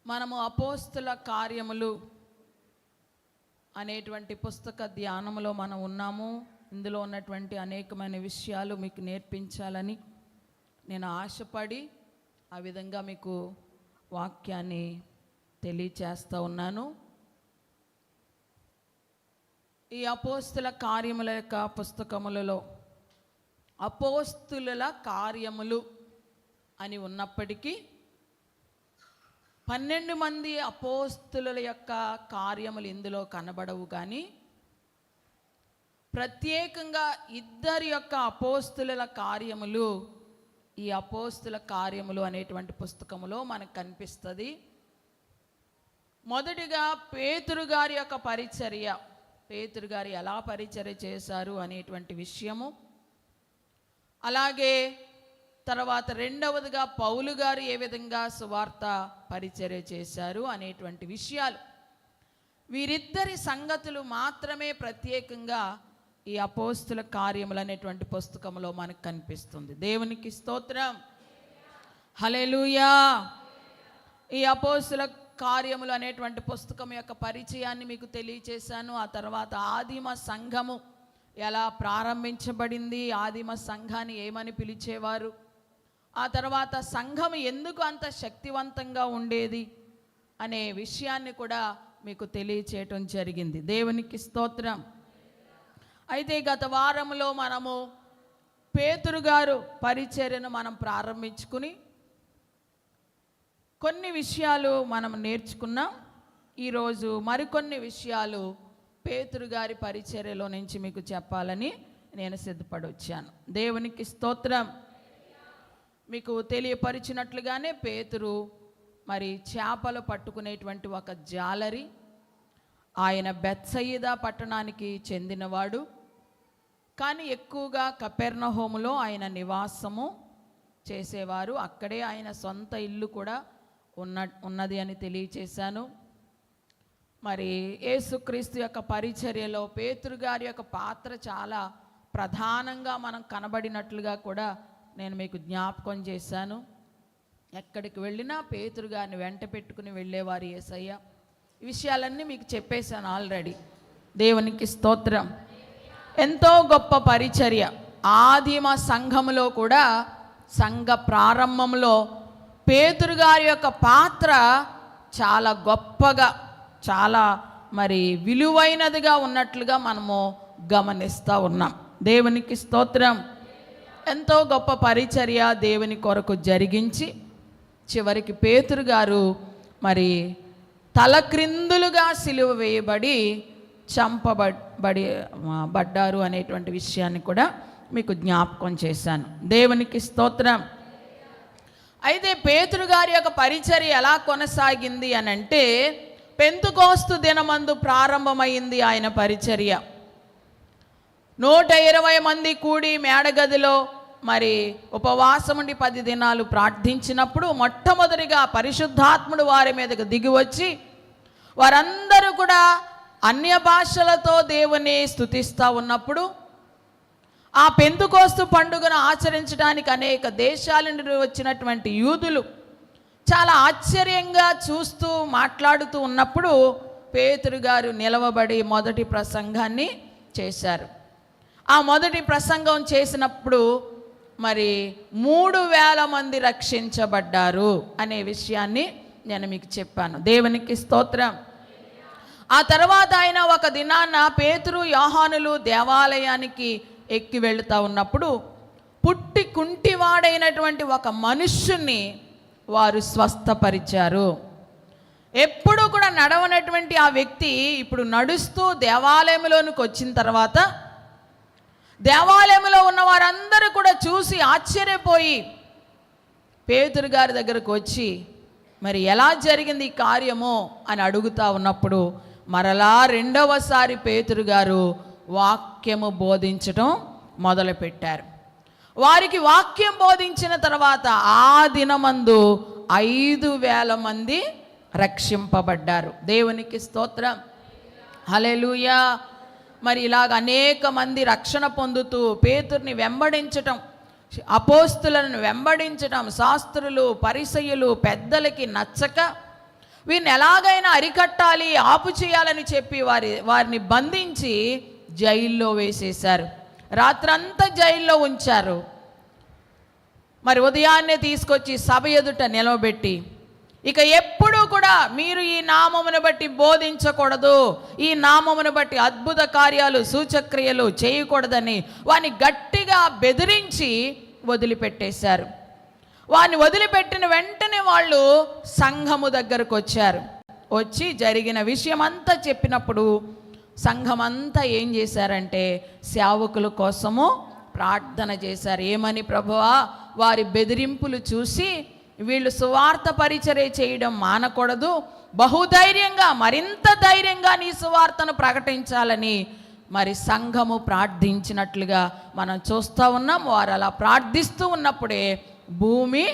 మనము అపోస్తుల కార్యములు అనేటువంటి పుస్తక ధ్యానములో మనం ఉన్నాము. ఇందులో ఉన్నటువంటి అనేకమైన విషయాలు మీకు నేర్పించాలని నేను ఆశపడి ఆ విధంగా మీకు వాక్యాన్ని తెలియచేస్తూ ఉన్నాను. ఈ అపోస్తుల కార్యముల యొక్క పుస్తకములలో అపోస్తుల కార్యములు అని ఉన్నప్పటికీ 12 మంది అపోస్తుల యొక్క కార్యములు ఇందులో కనబడవు, కానీ ప్రత్యేకంగా 2 యొక్క అపోస్తుల కార్యములు ఈ అపోస్తుల కార్యములు అనేటువంటి పుస్తకములో మనకు కనిపిస్తుంది. మొదటిగా పేతురు గారి యొక్క పరిచర్య, పేతురు గారు ఎలా పరిచర్య చేశారు అనేటువంటి విషయము, అలాగే తర్వాత రెండవదిగా పౌలు గారు ఏ విధంగా సువార్త పరిచర్య చేశారు అనేటువంటి విషయాలు, వీరిద్దరి సంగతులు మాత్రమే ప్రత్యేకంగా ఈ అపోస్తుల కార్యములు అనేటువంటి పుస్తకంలో మనకు కనిపిస్తుంది. దేవునికి స్తోత్రం, హల్లెలూయా. ఈ అపోస్తుల కార్యములు అనేటువంటి పుస్తకం యొక్క పరిచయాన్ని మీకు తెలియచేశాను. ఆ తర్వాత ఆదిమ సంఘము ఎలా ప్రారంభించబడింది, ఆదిమ సంఘాన్ని ఏమని పిలిచేవారు, ఆ తర్వాత సంఘం ఎందుకు అంత శక్తివంతంగా ఉండేది అనే విషయాన్ని కూడా మీకు తెలియచేయటం జరిగింది. దేవునికి స్తోత్రం. అయితే గత వారంలో మనము పేతురు గారు పరిచర్యను మనం ప్రారంభించుకుని కొన్ని విషయాలు మనం నేర్చుకున్నాం. ఈరోజు మరికొన్ని విషయాలు పేతురు గారి పరిచర్యలో నుంచి మీకు చెప్పాలని నేను సిద్ధపడి వచ్చాను. దేవునికి స్తోత్రం. మీకు తెలియపరిచినట్లుగానే పేతురు మరి చేపలు పట్టుకునేటువంటి ఒక జాలరి. ఆయన బెత్సయిదా పట్టణానికి చెందినవాడు, కానీ ఎక్కువగా కపెర్నహూములో ఆయన నివాసము చేసేవారు. అక్కడే ఆయన సొంత ఇల్లు కూడా ఉన్నది అని తెలియచేశాను. మరి యేసుక్రీస్తు యొక్క పరిచర్యలో పేతురు గారి యొక్క పాత్ర చాలా ప్రధానంగా మనం కనబడినట్లుగా కూడా నేను మీకు జ్ఞాపకం చేశాను. ఎక్కడికి వెళ్ళినా పేతురు గారిని వెంట పెట్టుకుని వెళ్ళేవారు యేసయ్య. ఈ విషయాలన్నీ మీకు చెప్పేశాను ఆల్రెడీ. దేవునికి స్తోత్రం. ఎంతో గొప్ప పరిచర్య. ఆదిమ సంఘములో కూడా సంఘ ప్రారంభంలో పేతురు గారి యొక్క పాత్ర చాలా గొప్పగా, చాలా మరి విలువైనదిగా ఉన్నట్లుగా మనము గమనిస్తూ ఉన్నాం. దేవునికి స్తోత్రం. ఎంతో గొప్ప పరిచర్య దేవుని కొరకు జరిగించి చివరికి పేతురు గారు మరి తలక్రిందులుగా సిలువ వేయబడి బడ్డారు అనేటువంటి విషయాన్ని కూడా మీకు జ్ఞాపకం చేశాను. దేవునికి స్తోత్రం. అయితే పేతురు గారి యొక్క పరిచర్య ఎలా కొనసాగింది అని అంటే, పెంతెకోస్తు దినమందు ప్రారంభమైంది ఆయన పరిచర్య. 120 మంది కూడి మేడగదిలో మరి ఉపవాసం ఉండి 10 దినాలు ప్రార్థించినప్పుడు మొట్టమొదటిగా పరిశుద్ధాత్ముడు వారి మీదకు దిగి వచ్చి వారందరూ కూడా అన్య భాషలతో దేవుని స్తుతిస్తూ ఉన్నప్పుడు, ఆ పెంతెకోస్తు పండుగను ఆచరించడానికి అనేక దేశాల నుండి వచ్చినటువంటి యూదులు చాలా ఆశ్చర్యంగా చూస్తూ మాట్లాడుతూ ఉన్నప్పుడు పేతురు గారు నిలవబడి మొదటి ప్రసంగాన్ని చేశారు. ఆ మొదటి ప్రసంగం చేసినప్పుడు మరి 3000 మంది రక్షించబడ్డారు అనే విషయాన్ని నేను మీకు చెప్పాను. దేవునికి స్తోత్రం. ఆ తర్వాత ఆయన ఒక దినాన పేతురు యోహానులు దేవాలయానికి ఎక్కి వెళుతూ ఉన్నప్పుడు పుట్టి కుంటివాడైనటువంటి ఒక మనుష్యుని వారు స్వస్థపరిచారు. ఎప్పుడు కూడా నడవనటువంటి ఆ వ్యక్తి ఇప్పుడు నడుస్తూ దేవాలయంలోనికి వచ్చిన తర్వాత దేవాలయంలో ఉన్న వారందరూ కూడా చూసి ఆశ్చర్యపోయి పేతురు గారి దగ్గరకు వచ్చి మరి ఎలా జరిగింది ఈ కార్యము అని అడుగుతూ ఉన్నప్పుడు మరలా రెండవసారి పేతురు గారు వాక్యము బోధించటం మొదలుపెట్టారు. వారికి వాక్యం బోధించిన తర్వాత ఆ దినమందు 5000 మంది రక్షింపబడ్డారు. దేవునికి స్తోత్రం, హల్లెలూయా. మరి ఇలాగ అనేక మంది రక్షణ పొందుతూ పేతుర్ని వెంబడించటం, అపోస్తులను వెంబడించటం శాస్త్రులు పరిసయ్యులు పెద్దలకి నచ్చక వీరిని ఎలాగైనా అరికట్టాలి, ఆపు చేయాలని చెప్పి వారిని బంధించి జైల్లో వేసేశారు. రాత్రంతా జైల్లో ఉంచారు. మరి ఉదయాన్నే తీసుకొచ్చి సభ ఎదుట నిలవబెట్టి, ఇక ఎప్పుడూ కూడా మీరు ఈ నామమును బట్టి బోధించకూడదు, ఈ నామమును బట్టి అద్భుత కార్యాలు సూచక్రియలు చేయకూడదని వారిని గట్టిగా బెదిరించి వదిలిపెట్టేశారు. వారిని వదిలిపెట్టిన వెంటనే వాళ్ళు సంఘము దగ్గరకు వచ్చారు. వచ్చి జరిగిన విషయం అంతా చెప్పినప్పుడు సంఘం అంతా ఏం చేశారంటే సేవకుల కోసము ప్రార్థన చేశారు. ఏమని? ప్రభువా, వారి బెదిరింపులు చూసి వీళ్ళు సువార్త పరిచర్య చేయడం మానకూడదు, బహుధైర్యంగా మరింత ధైర్యంగా నీ సువార్తను ప్రకటించాలని మరి సంఘము ప్రార్థించినట్లుగా మనం చూస్తూ ఉన్నాం. వారు అలా ప్రార్థిస్తూ ఉన్నప్పుడే భూమి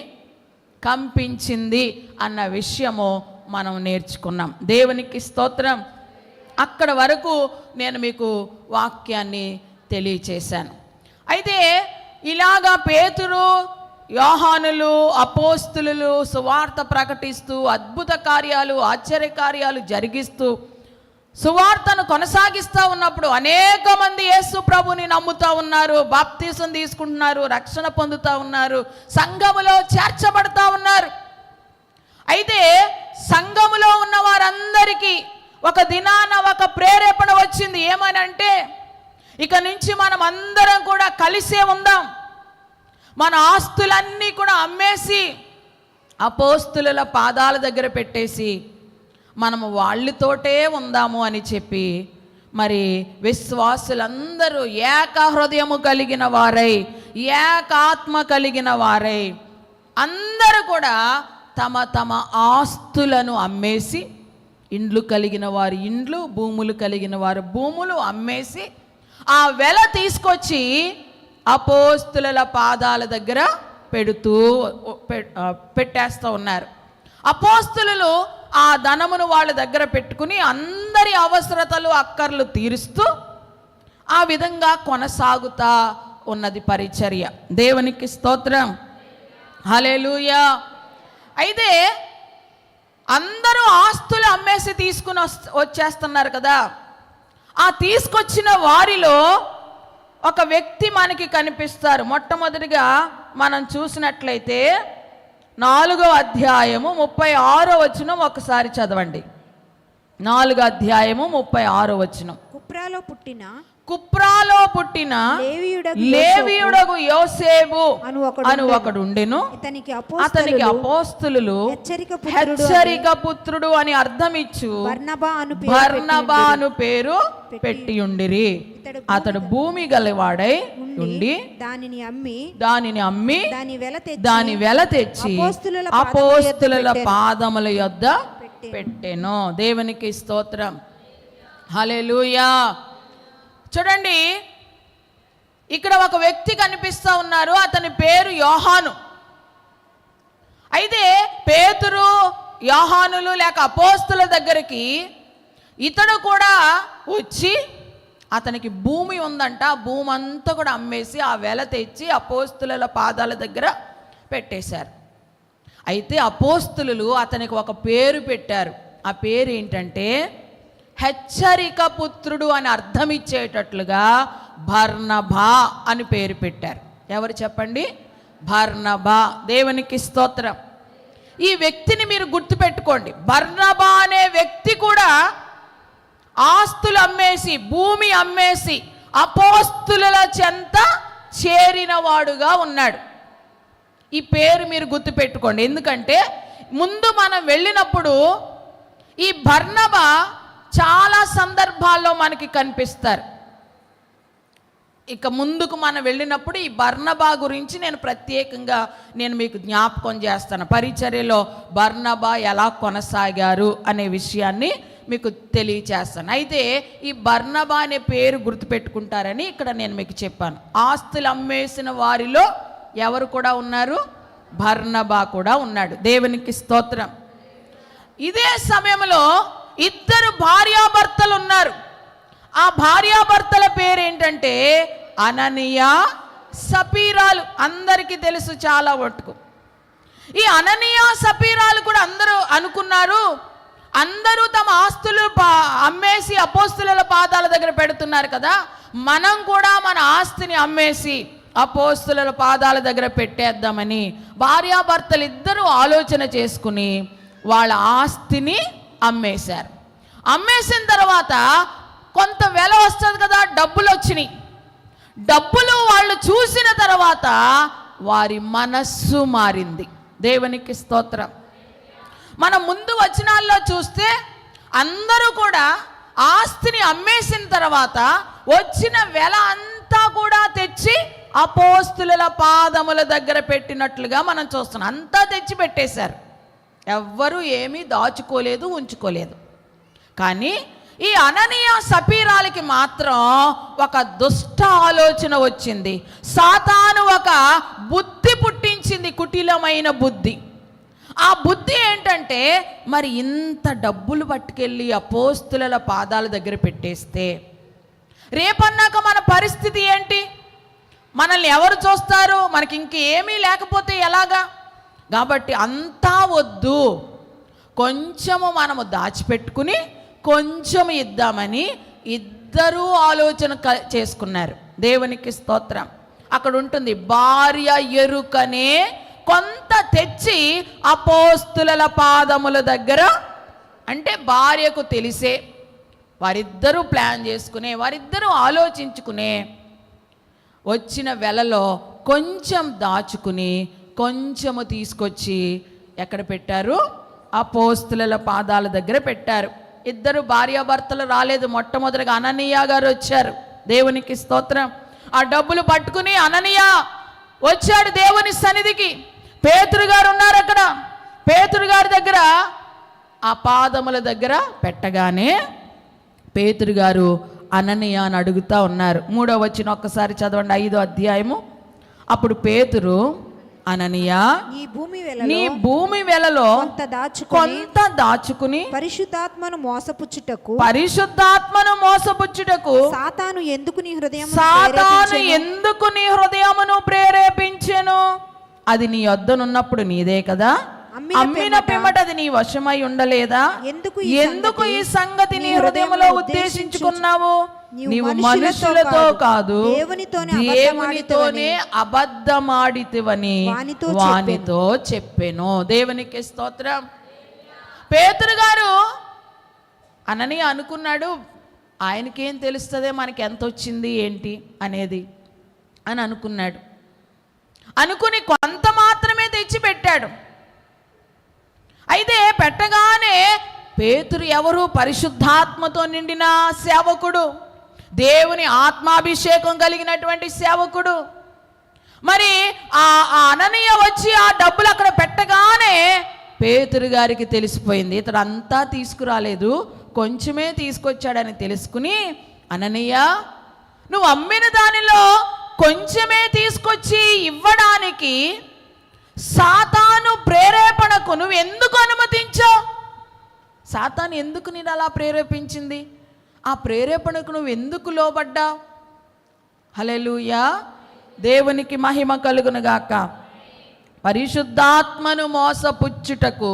కంపించింది అన్న విషయము మనం నేర్చుకున్నాం. దేవునికి స్తోత్రం. అక్కడ వరకు నేను మీకు వాక్యాన్ని తెలియచేశాను. అయితే ఇలాగా పేతురు, యోహానులు, అపోస్తులు సువార్త ప్రకటిస్తూ అద్భుత కార్యాలు ఆశ్చర్యకార్యాలు జరిగిస్తూ సువార్తను కొనసాగిస్తూ ఉన్నప్పుడు అనేక మంది యేసు ప్రభుని నమ్ముతూ ఉన్నారు, బాప్తీసం తీసుకుంటున్నారు, రక్షణ పొందుతూ ఉన్నారు, సంఘములో చేర్చబడతా ఉన్నారు. అయితే సంఘములో ఉన్న వారందరికీ ఒక దినాన ఒక ప్రేరేపణ వచ్చింది. ఏమనంటే, ఇక నుంచి మనం అందరం కూడా కలిసే ఉందాం, మన ఆస్తులన్నీ కూడా అమ్మేసి అపోస్తుల పాదాల దగ్గర పెట్టేసి మనము వాళ్ళతోటే ఉందాము అని చెప్పి మరి విశ్వాసులందరూ ఏక హృదయము కలిగిన వారై, ఏకాత్మ కలిగిన వారై అందరూ కూడా తమ తమ ఆస్తులను అమ్మేసి, ఇండ్లు కలిగిన వారు ఇండ్లు, భూములు కలిగిన వారు భూములు అమ్మేసి ఆ వెల తీసుకొచ్చి అపోస్తుల పాదాల దగ్గర పెట్టేస్తూ ఉన్నారు. అపోస్తులు ఆ ధనమును వాళ్ళ దగ్గర పెట్టుకుని అందరి అవసరతలు అక్కర్లు తీరుస్తూ ఆ విధంగా కొనసాగుతా ఉన్నది పరిచర్య. దేవునికి స్తోత్రం, హల్లెలూయా. అయితే అందరూ ఆస్తులు అమ్మేసి తీసుకుని వచ్చేస్తున్నారు కదా. ఆ తీసుకొచ్చిన వారిలో ఒక వ్యక్తి మనకి కనిపిస్తారు. మొట్టమొదటిగా మనం చూసినట్లయితే 4వ అధ్యాయము 36వ వచనం ఒకసారి చదవండి. 4వ అధ్యాయము 36వ వచనం. కుప్రాలో పుట్టిన లేవీయుడగు యోసేపు అను ఒకడు ఉండెను. అతనికి అపోస్తలులు హెచ్చరిక పుత్రుడు అని అర్థమిచ్చు బర్నబా అను పేరు పెట్టి ఉండిరి. అతడు భూమి గలవాడై ఉండి దానిని అమ్మి దాని వెల తెచ్చి అపోస్తలుల పాదముల యొద్ద పెట్టెను. దేవునికి స్తోత్రం, హల్లెలూయా. చూడండి, ఇక్కడ ఒక వ్యక్తి కనిపిస్తూ ఉన్నారు. అతని పేరు యోహాను. అయితే పేతురు, యోహానులు లేక అపోస్తుల దగ్గరికి ఇతడు కూడా వచ్చి అతనికి భూమి ఉందంట. భూమి అంతా కూడా అమ్మేసి ఆ వెల తెచ్చి అపోస్తుల పాదాల దగ్గర పెట్టేశారు. అయితే అపోస్తులు అతనికి ఒక పేరు పెట్టారు. ఆ పేరు ఏంటంటే హెచ్చరిక పుత్రుడు అని అర్థం ఇచ్చేటట్లుగా బర్నబా అని పేరు పెట్టారు. ఎవరు చెప్పండి? బర్నబా. దేవునికి స్తోత్రం. ఈ వ్యక్తిని మీరు గుర్తుపెట్టుకోండి. బర్నబా అనే వ్యక్తి కూడా ఆస్తులు అమ్మేసి, భూమి అమ్మేసి అపోస్తుల చెంత చేరిన వాడుగా ఉన్నాడు. ఈ పేరు మీరు గుర్తుపెట్టుకోండి. ఎందుకంటే ముందు మనం వెళ్ళినప్పుడు ఈ బర్నబా చాలా సందర్భాల్లో మనకి కనిపిస్తారు. ఇక ముందుకు మనం వెళ్ళినప్పుడు ఈ బర్నబా గురించి నేను ప్రత్యేకంగా మీకు జ్ఞాపకం చేస్తాను. పరిచర్యలో బర్నబా ఎలా కొనసాగారు అనే విషయాన్ని మీకు తెలియచేస్తాను. అయితే ఈ బర్నబా అనే పేరు గుర్తుపెట్టుకుంటారని ఇక్కడ నేను మీకు చెప్పాను. ఆస్తులు అమ్మేసిన వారిలో ఎవరు కూడా ఉన్నారు? బర్నబా కూడా ఉన్నాడు. దేవునికి స్తోత్రం. ఇదే సమయంలో ఇద్దరు భార్యాభర్తలు ఉన్నారు. ఆ భార్యాభర్తల పేరేంటంటే అననీయ, సపీరాలు. అందరికీ తెలుసు చాలా మటుకు. ఈ అననీయ, సపీరాలు కూడా అందరూ అనుకున్నారు అందరూ తమ ఆస్తులు అమ్మేసి అపోస్తుల పాదాల దగ్గర పెడుతున్నారు కదా, మనం కూడా మన ఆస్తిని అమ్మేసి అపోస్తుల పాదాల దగ్గర పెట్టేద్దామని భార్యాభర్తలు ఇద్దరూ ఆలోచన చేసుకుని వాళ్ళ ఆస్తిని అమ్మేశారు. అమ్మేసిన తర్వాత కొంత వెల వస్తుంది కదా, డబ్బులు వచ్చినాయి. డబ్బులు వాళ్ళు చూసిన తర్వాత వారి మనస్సు మారింది. దేవునికి స్తోత్రం. మన ముందు వచనాల్లో చూస్తే అందరూ కూడా ఆస్తిని అమ్మేసిన తర్వాత వచ్చిన వెల అంతా కూడా తెచ్చి అపోస్తుల పాదముల దగ్గర పెట్టినట్లుగా మనం చూస్తున్నాం. అంతా తెచ్చి పెట్టేశారు. ఎవ్వరూ ఏమీ దాచుకోలేదు, ఉంచుకోలేదు. కానీ ఈ అననీయ సపీరాలకి మాత్రం ఒక దుష్ట ఆలోచన వచ్చింది. సాతాను ఒక బుద్ధి పుట్టించింది, కుటిలమైన బుద్ధి. ఆ బుద్ధి ఏంటంటే, మరి ఇంత డబ్బులు పట్టుకెళ్ళి అపోస్తుల పాదాల దగ్గర పెట్టేస్తే రేపన్నాక మన పరిస్థితి ఏంటి? మనల్ని ఎవరు చూస్తారు? మనకి ఇంకేమీ లేకపోతే ఎలాగా? కాబట్టి అంతా వద్దు, కొంచెము మనము దాచిపెట్టుకుని కొంచెం ఇద్దామని ఇద్దరూ ఆలోచన చేసుకున్నారు. దేవునికి స్తోత్రం. అక్కడ ఉంటుంది, భార్య ఎరుకనే కొంత తెచ్చి అపోస్తుల పాదముల దగ్గర, అంటే భార్యకు తెలిసే వారిద్దరూ ప్లాన్ చేసుకునే, వారిద్దరూ ఆలోచించుకునే వచ్చిన వెలలో కొంచెం దాచుకుని కొంచెము తీసుకొచ్చి ఎక్కడ పెట్టారు? అపోస్తుల పాదాల దగ్గర పెట్టారు. ఇద్దరు భార్యాభర్తలు రాలేదు. మొట్టమొదటిగా అననీయ గారు వచ్చారు. దేవునికి స్తోత్రం. ఆ డబ్బులు పట్టుకుని అననీయ వచ్చాడు దేవుని సన్నిధికి. పేతురు గారు ఉన్నారు అక్కడ. పేతురు గారి దగ్గర ఆ పాదముల దగ్గర పెట్టగానే పేతురు గారు అననీయ అని అడుగుతా ఉన్నారు. 3వ వచనం ఒక్కసారి చదవండి, 5వ అధ్యాయము. అప్పుడు పేతురు, అననీయ, నీ భూమి వెలలో కొంత దాచుకుని పరిశుద్ధాత్మను మోసపుచ్చుటకు సాతాను ఎందుకు నీ హృదయమును ప్రేరేపించెను? అది నీ యొద్దనున్నప్పుడు నీదే కదా, అమ్మిన పిమ్మట అది నీ వశమై ఉండలేదా? ఎందుకు ఈ సంగతి నీ హృదయంలో ఉద్దేశించుకున్నావు? నీవు మనుషులతో కాదు దేవునితోనే అబద్ధమాడితివని వానితో చెప్పెను. దేవునికి స్తోత్రం. పేతురు గారు అననీయ అనుకున్నాడు, ఆయనకేం తెలుస్తుందే మనకి ఎంత వచ్చింది ఏంటి అనేది అని అనుకున్నాడు. అనుకుని కొంత మాత్రమే తెచ్చి పెట్టాడు. అయితే పెట్టగానే పేతురు ఎవరు? పరిశుద్ధాత్మతో నిండిన సేవకుడు, దేవుని ఆత్మాభిషేకం కలిగినటువంటి సేవకుడు. మరి ఆ అననీయ వచ్చి ఆ డబ్బులు అక్కడ పెట్టగానే పేతురు గారికి తెలిసిపోయింది, ఇతడు అంతా తీసుకురాలేదు, కొంచెమే తీసుకొచ్చాడని తెలుసుకుని, అననీయ, నువ్వు అమ్మిన దానిలో కొంచెమే తీసుకొచ్చి ఇవ్వడానికి సాతాను ప్రేరేపణకు నువ్వు ఎందుకు అనుమతించావు? సాతాను ఎందుకు నేను అలా ప్రేరేపించింది? ఆ ప్రేరేపణకు నువ్వు ఎందుకు లోబడ్డావు? హల్లెలూయా, దేవునికి మహిమ కలుగునుగాక. పరిశుద్ధాత్మను మోసపుచ్చుటకు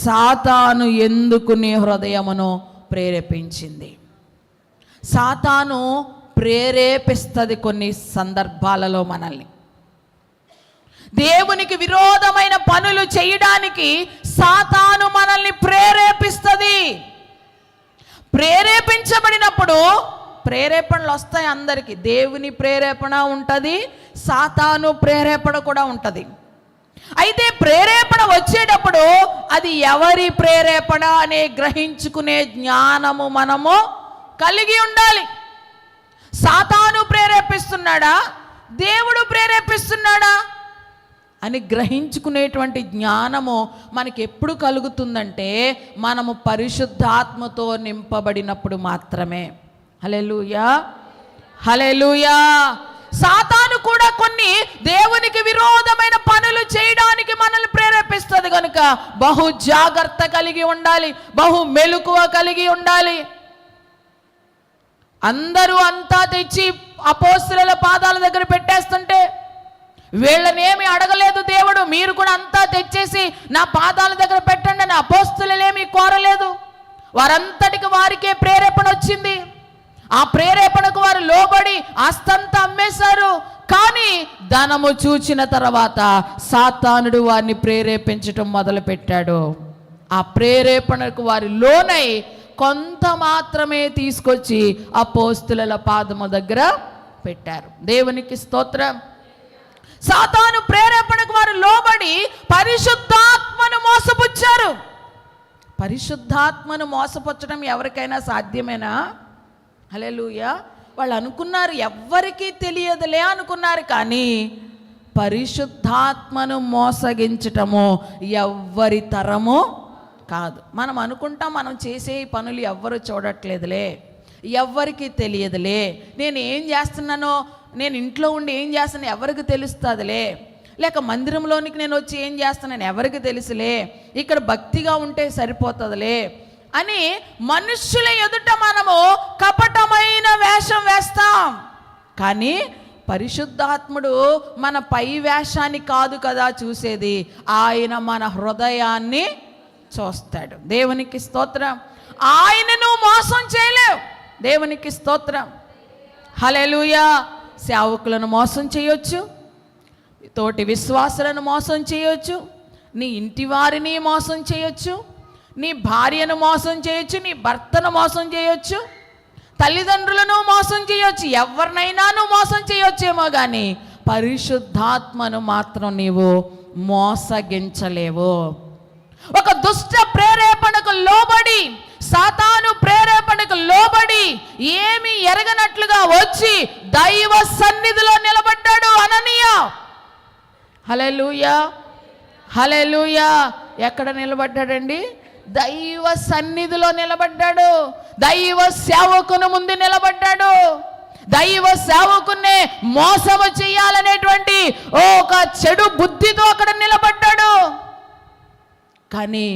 సాతాను ఎందుకు నీ హృదయమును ప్రేరేపించింది? సాతాను ప్రేరేపిస్తుంది కొన్ని సందర్భాలలో మనల్ని. దేవునికి విరోధమైన పనులు చేయడానికి సాతాను మనల్ని ప్రేరేపిస్తుంది. ప్రేరేపించబడినప్పుడు ప్రేరేపణలు వస్తాయి అందరికీ. దేవుని ప్రేరేపణ ఉంటుంది, సాతాను ప్రేరేపణ కూడా ఉంటుంది. అయితే ప్రేరేపణ వచ్చేటప్పుడు అది ఎవరి ప్రేరేపణ అనే గ్రహించుకునే జ్ఞానము మనము కలిగి ఉండాలి. సాతాను ప్రేరేపిస్తున్నాడా, దేవుడు ప్రేరేపిస్తున్నాడా అని గ్రహించుకునేటువంటి జ్ఞానము మనకి ఎప్పుడు కలుగుతుందంటే మనము పరిశుద్ధాత్మతో నింపబడినప్పుడు మాత్రమే. హల్లెలూయా, హల్లెలూయా. సాతాను కూడా కొన్ని దేవునికి విరోధమైన పనులు చేయడానికి మనల్ని ప్రేరేపిస్తుంది కనుక బహు జాగ్రత్త కలిగి ఉండాలి, బహు మెలకువ కలిగి ఉండాలి. అందరూ అంతా తెచ్చి అపోస్తలుల పాదాల దగ్గర పెట్టేస్తుంటే వీళ్ళనేమి అడగలేదు దేవుడు, మీరు కూడా అంతా తెచ్చేసి నా పాదాల దగ్గర పెట్టండి అని అపోస్తలులేమీ కోరలేదు. వారంతటికి వారికే ప్రేరేపణ వచ్చింది. ఆ ప్రేరేపణకు వారు లోబడి ఆస్తంతా అమ్మేశారు. కానీ ధనము చూచిన తర్వాత సాతానుడు వారిని ప్రేరేపించటం మొదలుపెట్టాడు. ఆ ప్రేరేపణకు వారి లోనై కొంత మాత్రమే తీసుకొచ్చి అపోస్తుల పాదము దగ్గర పెట్టారు. దేవునికి స్తోత్రం. సాతాను ప్రేరేపణకు వారు లోబడి పరిశుద్ధాత్మను మోసపుచ్చారు. పరిశుద్ధాత్మను మోసపుచ్చడం ఎవరికైనా సాధ్యమేనా? హల్లెలూయా. వాళ్ళు అనుకున్నారు ఎవ్వరికీ తెలియదులే అనుకున్నారు, కానీ పరిశుద్ధాత్మను మోసగించటము ఎవ్వరి తరము కాదు. మనం అనుకుంటాం మనం చేసే పనులు ఎవ్వరు చూడట్లేదులే, ఎవ్వరికి తెలియదులే, నేను ఏం చేస్తున్నానో, నేను ఇంట్లో ఉండి ఏం చేస్తానో ఎవరికి తెలుస్తుందిలే, లేక మందిరంలోనికి నేను వచ్చి ఏం చేస్తున్నాను ఎవరికి తెలుసులే, ఇక్కడ భక్తిగా ఉంటే సరిపోతుందిలే అని మనుష్యుల ఎదుట మనము కపటమైన వేషం వేస్తాం. కానీ పరిశుద్ధాత్ముడు మన పై వేషాన్ని కాదు కదా చూసేది, ఆయన మన హృదయాన్ని చూస్తాడు. దేవునికి స్తోత్రం. ఆయనను మోసం చేయలేవు. దేవునికి స్తోత్రం. హల్లెలూయా. సేవకులను మోసం చేయొచ్చు, తోటి విశ్వాసులను మోసం చేయొచ్చు, నీ ఇంటి వారిని మోసం చేయొచ్చు, నీ భార్యను మోసం చేయొచ్చు, నీ భర్తను మోసం చేయొచ్చు, తల్లిదండ్రులను మోసం చేయొచ్చు, ఎవరినైనా నువ్వు మోసం చేయొచ్చేమో, కానీ పరిశుద్ధాత్మను మాత్రం నీవు మోసగించలేవు. ఒక దుష్ట ప్రేరేపణకు లోబడి, సాతాను ప్రేరేపణకు లోబడి ఏమి ఎరగనట్లుగా వచ్చి దైవ సన్నిధిలో నిలబడ్డాడు అననీయ. హల్లెలూయా, హల్లెలూయా. ఎక్కడ నిలబడ్డాడండి? దైవ సన్నిధిలో నిలబడ్డాడు. దైవ సేవకుని ముందు నిలబడ్డాడు. దైవ సేవకున్నే మోసము చేయాలనేటువంటి ఒక చెడు బుద్ధితో అక్కడ నిలబడ్డాడు. కానీ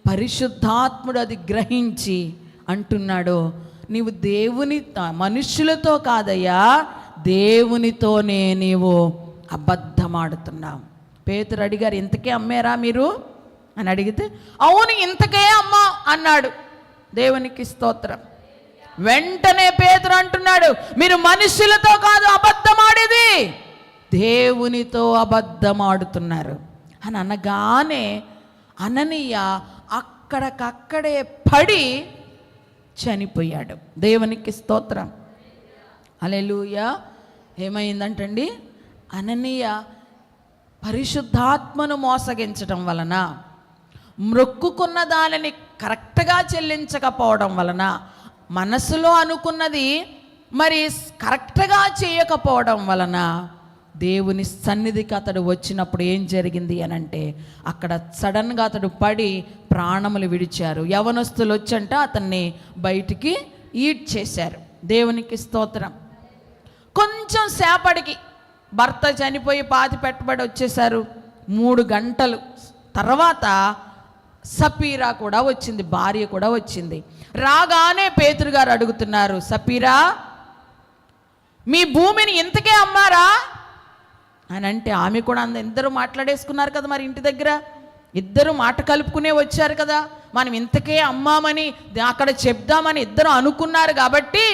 పరిశుద్ధాత్ముడు అది గ్రహించి అంటున్నాడు, నీవు మనుష్యులతో కాదయ్యా, దేవునితోనే నీవు అబద్ధమాడుతున్నావు. పేతురు అడిగారు, ఇంతకే అమ్మారా మీరు అని అడిగితే, అవును ఇంతకే అమ్మా అన్నాడు. దేవునికి స్తోత్రం. వెంటనే పేతురు అంటున్నాడు, మీరు మనుష్యులతో కాదు అబద్ధమాడేది, దేవునితో అబద్ధమాడుతున్నారు అని అనగానే అననీయ అక్కడికక్కడే పడి చనిపోయాడు. దేవునికి స్తోత్రం. హల్లెలూయా. ఏమైందంటండి? అననీయ పరిశుద్ధాత్మను మోసగించడం వలన, మొక్కుకున్న దానిని కరెక్ట్గా చెల్లించకపోవడం వలన, మనసులో అనుకున్నది మరి కరెక్ట్గా చేయకపోవడం వలన దేవుని సన్నిధికి అతడు వచ్చినప్పుడు ఏం జరిగింది అనంటే, అక్కడ సడన్గా అతడు పడి ప్రాణములు విడిచారు. యవనస్తులు వచ్చంట అతన్ని బయటికి ఈడ్ చేశారు. దేవునికి స్తోత్రం. కొంచెం సేపటికి భర్త చనిపోయి పాతి పెట్టబడి వచ్చేశారు. 3 గంటలు తర్వాత సపీరా కూడా వచ్చింది, భార్య కూడా వచ్చింది. రాగానే పేతురు గారు అడుగుతున్నారు, సపీరా మీ భూమిని ఇంతకే అమ్మారా అని అంటే, ఆమె కూడా ఇద్దరు మాట్లాడేసుకున్నారు కదా, మరి ఇంటి దగ్గర ఇద్దరు మాట కలుపుకునే వచ్చారు కదా, మనం ఇంతకే అమ్మామని అక్కడ చెప్దామని ఇద్దరు అనుకున్నారు కాబట్టి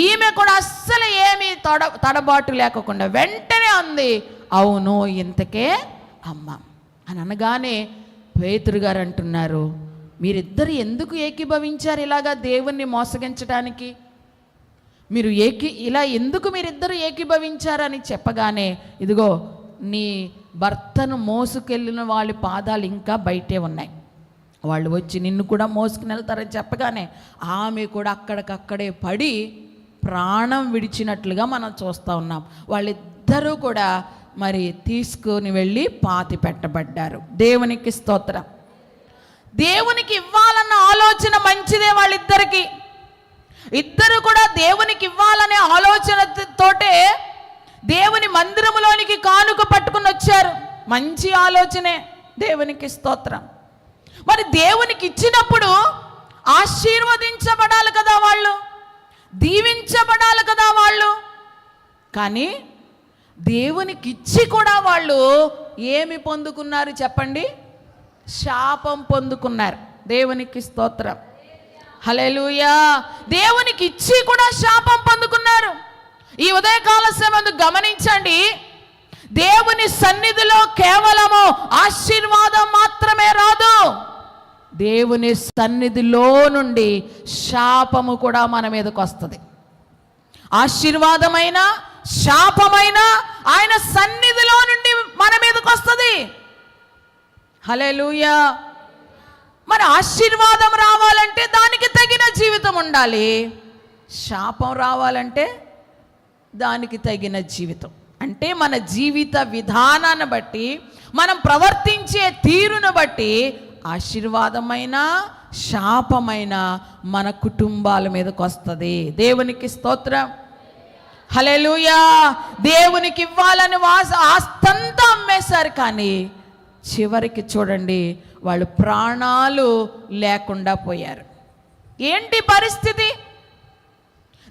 ఈమె కూడా అస్సలు ఏమీ తడబాటు లేకుండా వెంటనే అంది, అవును ఇంతకే అమ్మాం అని అనగానే పేతురు గారు అంటున్నారు, మీరిద్దరు ఎందుకు ఏకీభవించారు ఇలాగా దేవుణ్ణి మోసగించడానికి? మీరు ఇలా ఎందుకు మీరిద్దరు ఏకీభవించారని చెప్పగానే, ఇదిగో నీ భర్తను మోసుకెళ్ళిన వాళ్ళ పాదాలు ఇంకా బయటే ఉన్నాయి, వాళ్ళు వచ్చి నిన్ను కూడా మోసుకుని వెళ్తారని చెప్పగానే ఆమె కూడా అక్కడికక్కడే పడి ప్రాణం విడిచినట్లుగా మనం చూస్తూ ఉన్నాం. వాళ్ళిద్దరూ కూడా మరి తీసుకుని వెళ్ళి పాతి పెట్టబడ్డారు. దేవునికి స్తోత్రం. దేవునికి ఇవ్వాలన్న ఆలోచన మంచిదే వాళ్ళిద్దరికి. ఇద్దరు కూడా దేవునికి ఇవ్వాలనే ఆలోచనతోటే దేవుని మందిరములోనికి కానుక పట్టుకుని వచ్చారు. మంచి ఆలోచనే. దేవునికి స్తోత్రం. మరి దేవునికి ఇచ్చినప్పుడు ఆశీర్వదించబడాలి కదా వాళ్ళు, దీవించబడాలి కదా వాళ్ళు. కానీ దేవునికి ఇచ్చి కూడా వాళ్ళు ఏమి పొందుకున్నారు చెప్పండి? శాపం పొందుకున్నారు. దేవునికి స్తోత్రం. హల్లెలూయా. దేవునికి ఇచ్చి కూడా శాపం పొందుకున్నారు. ఈ ఉదయకాల సమయంలో గమనించండి, దేవుని సన్నిధిలో కేవలము ఆశీర్వాదం మాత్రమే రాదు, దేవుని సన్నిధిలో నుండి శాపము కూడా మన మీదకి వస్తుంది. ఆశీర్వాదమైన శాపమైన ఆయన సన్నిధిలో నుండి మన మీదకి వస్తుంది. హల్లెలూయా. మరి ఆశీర్వాదం రావాలంటే దానికి తగిన జీవితం ఉండాలి, శాపం రావాలంటే దానికి తగిన జీవితం. అంటే మన జీవిత విధానాన్ని బట్టి, మనం ప్రవర్తించే తీరును బట్టి ఆశీర్వాదమైన శాపమైన మన కుటుంబాల మీదకి వస్తుంది. దేవునికి స్తోత్రం. హల్లెలూయా. దేవునికి ఇవ్వాలని ఆస్తంతా అమ్మేశారు, కానీ చివరికి చూడండి వాళ్ళు ప్రాణాలు లేకుండా పోయారు. ఏంటి పరిస్థితి?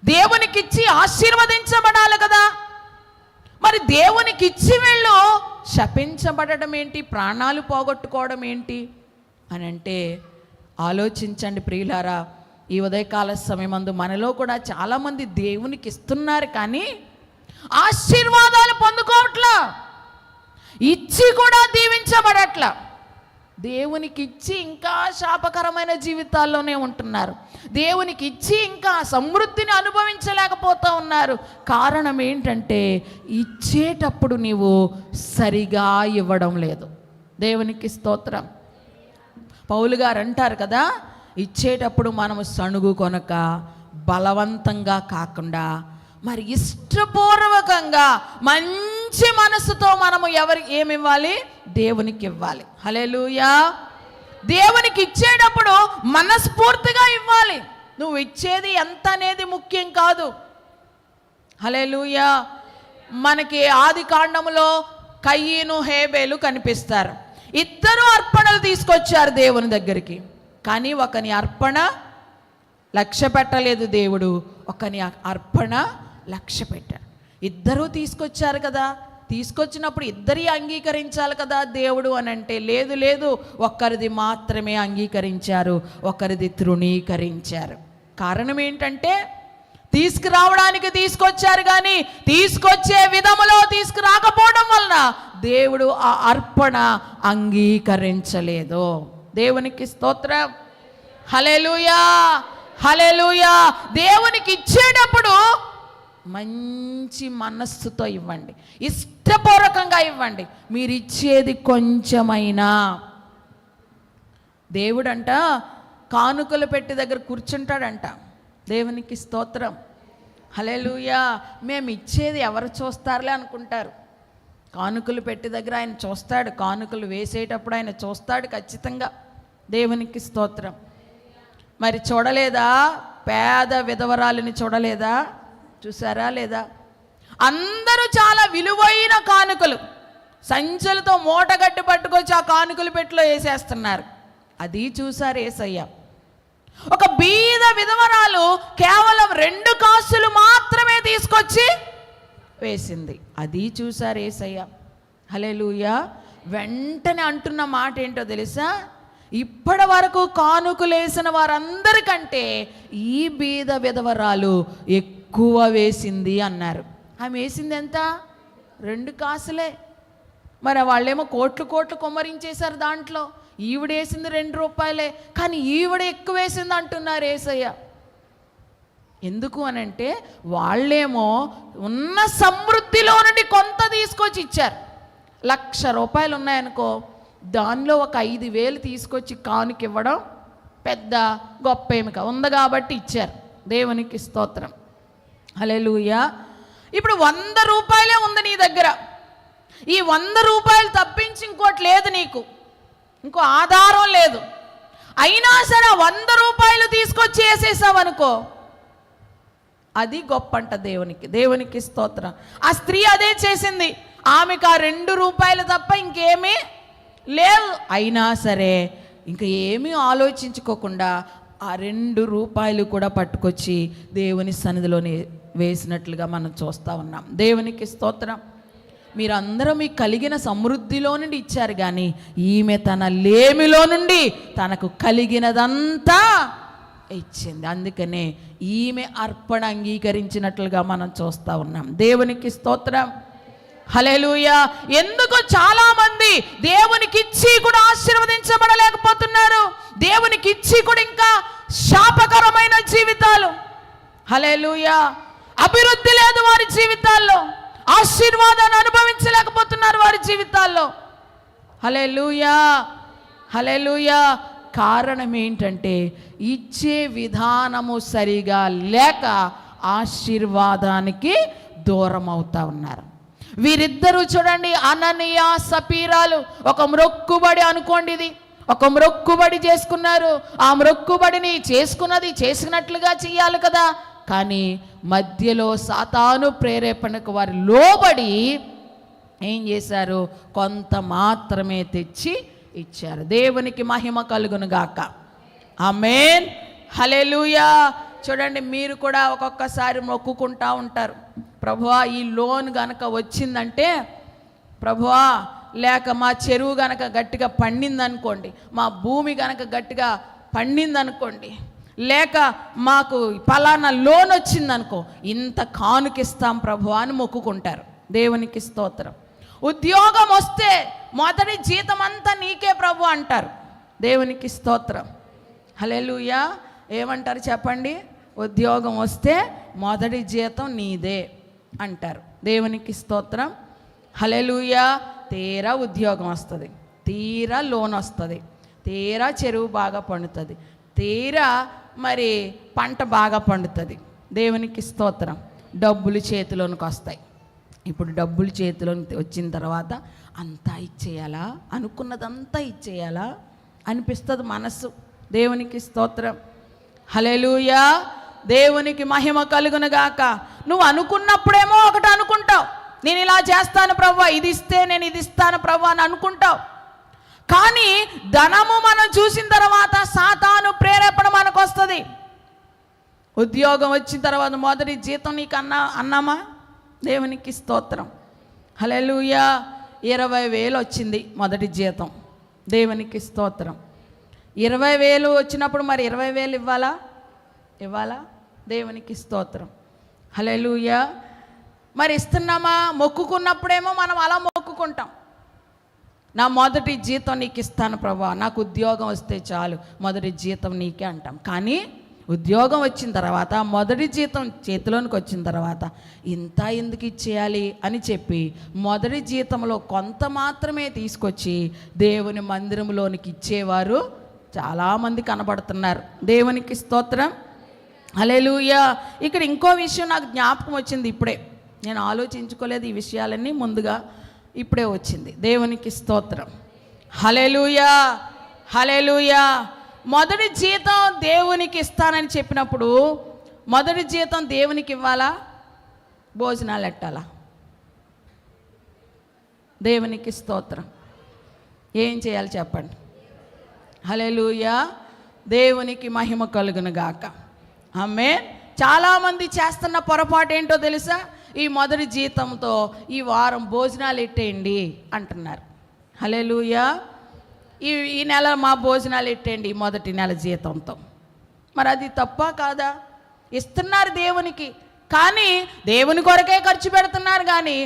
దేవునికిచ్చి ఆశీర్వదించబడాలి కదా, మరి దేవునికిచ్చి వీళ్ళు శపించబడడం ఏంటి, ప్రాణాలు పోగొట్టుకోవడం ఏంటి అని అంటే ఆలోచించండి ప్రియులారా. ఈ ఉదయకాల సమయమందు మనలో కూడా చాలామంది దేవునికి ఇస్తున్నారు, కానీ ఆశీర్వాదాలు పొందుకోవట్లా, ఇచ్చి కూడా దీవించబడట్లా. దేవునికి ఇచ్చి ఇంకా శాపకరమైన జీవితాల్లోనే ఉంటున్నారు. దేవునికి ఇచ్చి ఇంకా సమృద్ధిని అనుభవించలేకపోతూ ఉన్నారు. కారణం ఏంటంటే ఇచ్చేటప్పుడు నీవు సరిగా ఇవ్వడం లేదు. దేవునికి స్తోత్రం. పౌలు గారు అంటారు కదా, ఇచ్చేటప్పుడు మనము సణుగు కొనక బలవంతంగా కాకుండా మరి ఇష్టపూర్వకంగా మంచి మనసుతో మనము ఏమి ఇవ్వాలి? దేవునికి ఇవ్వాలి. హల్లెలూయా. దేవునికి ఇచ్చేటప్పుడు మనస్ఫూర్తిగా ఇవ్వాలి. నువ్వు ఇచ్చేది ఎంత అనేది ముఖ్యం కాదు. హల్లెలూయా. మనకి ఆది కాండములో కయ్యను హేబేలు కనిపిస్తారు. ఇద్దరు అర్పణలు తీసుకొచ్చారు దేవుని దగ్గరికి, కానీ ఒకని అర్పణ లక్ష్య పెట్టలేదు దేవుడు, ఒకని అర్పణ లక్ష్య పెట్టాడు. ఇద్దరూ తీసుకొచ్చారు కదా, తీసుకొచ్చినప్పుడు ఇద్దరి అంగీకరించాలి కదా దేవుడు అని అంటే లేదు లేదు, ఒక్కరిది మాత్రమే అంగీకరించారు, ఒకరిది తృణీకరించారు. కారణం ఏంటంటే తీసుకురావడానికి తీసుకొచ్చారు, కానీ తీసుకొచ్చే విధములో తీసుకురాకపోవడం వలన దేవుడు ఆ అర్పణ అంగీకరించలేదు. దేవునికి స్తోత్రం. హల్లెలూయా. హల్లెలూయా. దేవునికి ఇచ్చేటప్పుడు మంచి మనస్సుతో ఇవ్వండి, ఇష్టపూర్వకంగా ఇవ్వండి. మీరు ఇచ్చేది కొంచెమైనా. దేవుడంట కానుకలు పెట్టి దగ్గర కూర్చుంటాడంట. దేవునికి స్తోత్రం. హల్లెలూయా. మేము ఇచ్చేది ఎవరు చూస్తారులే అనుకుంటారు. కానుకలు పెట్టి దగ్గర ఆయన చూస్తాడు, కానుకలు వేసేటప్పుడు ఆయన చూస్తాడు ఖచ్చితంగా. దేవునికి స్తోత్రం. మరి చూడలేదా? పేద విధవరాలిని చూడలేదా? చూసారా లేదా? అందరూ చాలా విలువైన కానుకలు సంచులతో మూటగట్టి పట్టుకొచ్చి ఆ కానుకలు పెట్టిలో వేసేస్తున్నారు. అది చూసారు యేసయ్య. ఒక బీద విధవరాలు కేవలం 2 కాసులు మాత్రమే తీసుకొచ్చి వేసింది. అది చూసారు యేసయ్య. హల్లెలూయా. వెంటనే అంటున్న మాట ఏంటో తెలుసా? ఇప్పటి వరకు కానుకలు వేసిన వారందరికంటే ఈ బీద విధవరాలు ఎక్కువ వేసింది అన్నారు. ఆమె వేసింది ఎంత? 2 కాసులే. మరి వాళ్ళేమో కోట్లు కోట్లు కుమ్మరించేశారు దాంట్లో. ఈవిడేసింది 2 రూపాయలే, కానీ ఈవిడ ఎక్కువ వేసింది అంటున్నారు యేసయ్య. ఎందుకు అనంటే వాళ్ళేమో ఉన్న సమృద్ధిలో నుండి కొంత తీసుకొచ్చి ఇచ్చారు. 1,00,000 రూపాయలు ఉన్నాయనుకో, దానిలో ఒక 5,000 తీసుకొచ్చి కానుక ఇవ్వడం పెద్ద గొప్ప ఏమిక ఉంది కాబట్టి ఇచ్చారు. దేవునికి స్తోత్రం. హల్లెలూయా. ఇప్పుడు 100 రూపాయలే ఉంది నీ దగ్గర. ఈ 100 రూపాయలు తప్పించి ఇంకోటి లేదు నీకు, ఇంకో ఆధారం లేదు. అయినా సరే 100 రూపాయలు తీసుకొచ్చి వేసేసావు అనుకో, అది గొప్ప అంట దేవునికి. దేవునికి స్తోత్రం. ఆ స్త్రీ అదే చేసింది. ఆమెకు ఆ 2 రూపాయలు తప్ప ఇంకేమీ లేదు. అయినా సరే ఇంకా ఏమీ ఆలోచించుకోకుండా ఆ 2 రూపాయలు కూడా పట్టుకొచ్చి దేవుని సన్నిధిలోనే వేసినట్లుగా మనం చూస్తూ ఉన్నాం. దేవునికి స్తోత్రం. మీరందరూ మీకు కలిగిన సమృద్ధిలో నుండి ఇచ్చారు, కానీ ఈమె తన లేమిలో నుండి తనకు కలిగినదంతా ఇచ్చింది. అందుకనే ఈమె అర్పణ అంగీకరించినట్లుగా మనం చూస్తూ ఉన్నాం. దేవునికి స్తోత్రం. హల్లెలూయా. ఎందుకు చాలా మంది దేవునికి ఇచ్చి కూడా ఆశీర్వదించబడలేకపోతున్నారు? దేవునికి ఇచ్చి కూడా ఇంకా శాపకరమైన జీవితాలు. హల్లెలూయా. అభివృద్ధి లేదు వారి జీవితాల్లో, ఆశీర్వాదాన్ని అనుభవించలేకపోతున్నారు వారి జీవితాల్లో. హల్లెలూయా, హల్లెలూయా. కారణం ఏంటంటే ఇచ్చే విధానము సరిగా లేక ఆశీర్వాదానికి దూరం అవుతా ఉన్నారు. వీరిద్దరూ చూడండి, అననీయ సపీరాలు ఒక మ్రొక్కుబడి అనుకోండి, ఇది ఒక మ్రొక్కుబడి చేసుకున్నారు. ఆ మ్రొక్కుబడిని చేసినట్లుగా చెయ్యాలి కదా. కానీ మధ్యలో సాతాను ప్రేరేపణకు వారు లోబడి ఏం చేశారు? కొంత మాత్రమే తెచ్చి ఇచ్చారు. దేవునికి మహిమ కలుగును గాక. ఆమేన్, హల్లెలూయా. చూడండి, మీరు కూడా ఒక్కొక్కసారి మొక్కుకుంటా ఉంటారు, ప్రభువా ఈ లోన్ గనక వచ్చిందంటే, ప్రభువా లేక మా చెరువు గనక గట్టిగా పండిందనుకోండి, మా భూమి గనక గట్టిగా పండిందనుకోండి, లేక మాకు పలానా లోన్ వచ్చిందనుకో, ఇంత కానుకిస్తాం ప్రభువా అని మొక్కుకుంటారు. దేవునికి స్తోత్రం. ఉద్యోగం వస్తే మొదటి జీతం అంతా నీకే ప్రభు అంటారు. దేవునికి స్తోత్రం. హల్లెలూయా. ఏమంటారు చెప్పండి? ఉద్యోగం వస్తే మొదటి జీతం నీదే అంటారు. దేవునికి స్తోత్రం. హల్లెలూయా. తీరా ఉద్యోగం వస్తుంది, తీరా లోన్ వస్తుంది, తీరా చెరువు బాగా పండుతుంది, తీరా మరి పంట బాగా పండుతుంది. దేవునికి స్తోత్రం. డబ్బులు చేతిలోనికి వస్తాయి. ఇప్పుడు డబ్బులు చేతిలోకి వచ్చిన తర్వాత అంతా ఇచ్చేయాలా, అనుకున్నదంతా ఇచ్చేయాలా అనిపిస్తుంది మనస్సు. దేవునికి స్తోత్రం. హల్లెలూయా. దేవునికి మహిమ కలుగును గాక. నువ్వు అనుకున్నప్పుడేమో ఒకటి అనుకుంటావు, నేను ఇలా చేస్తాను ప్రభువా, ఇది ఇస్తే నేను ఇది ఇస్తాను ప్రభువా అని అనుకుంటావు. కానీ ధనము మనం చూసిన తర్వాత సాతాను ప్రేరేపణ మనకు వస్తుంది. ఉద్యోగం వచ్చిన తర్వాత మొదటి జీతం నీకు అన్నామా? దేవునికి స్తోత్రం. హల్లెలూయా. 20,000 వచ్చింది మొదటి జీతం. దేవునికి స్తోత్రం. 20,000 వచ్చినప్పుడు మరి 20,000 ఇవ్వాలా? దేవునికి స్తోత్రం. హల్లెలూయా. మరి ఇస్తున్నామా? మొక్కుకున్నప్పుడేమో మనం అలా మొక్కుకుంటాం, నా మొదటి జీతం నీకు ఇస్తాను ప్రభువా, నాకు ఉద్యోగం వస్తే చాలు, మొదటి జీతం నీకే అంటాం. కానీ ఉద్యోగం వచ్చిన తర్వాత మొదటి జీతం చేతిలోనికి వచ్చిన తర్వాత ఇంత ఎందుకు ఇచ్చేయాలి అని చెప్పి మొదటి జీతంలో కొంత మాత్రమే తీసుకొచ్చి దేవుని మందిరంలోనికి ఇచ్చేవారు చాలామంది కనబడుతున్నారు. దేవునికి స్తోత్రం. హల్లెలూయా. ఇక్కడ ఇంకో విషయం నాకు జ్ఞాపకం వచ్చింది ఇప్పుడే, నేను ఆలోచించుకోలేదు ఈ విషయాలన్నీ, ముందుగా ఇప్పుడే వచ్చింది. దేవునికి స్తోత్రం. హల్లెలూయా, హల్లెలూయా. మొదటి జీతం దేవునికి ఇస్తానని చెప్పినప్పుడు మొదటి జీతం దేవునికి ఇవ్వాలా, భోజనాలు ఎట్టాలా? దేవునికి స్తోత్రం. ఏం చేయాలి చెప్పండి? హల్లెలూయా. దేవునికి మహిమ కలుగును గాక. ఆమేన్. చాలామంది చేస్తున్న పొరపాటు ఏంటో తెలుసా? ఈ మొదటి జీతంతో ఈ వారం భోజనాలు ఎట్టేయండి అంటున్నారు. హల్లెలూయా. ఈ నెల మా భోజనాలు ఎట్టేయండి ఈ మొదటి నెల జీతంతో. మరి అది తప్పా కాదా? ఇస్తున్నారు దేవునికి, కానీ దేవుని కొరకే ఖర్చు పెడుతున్నారు, కానీ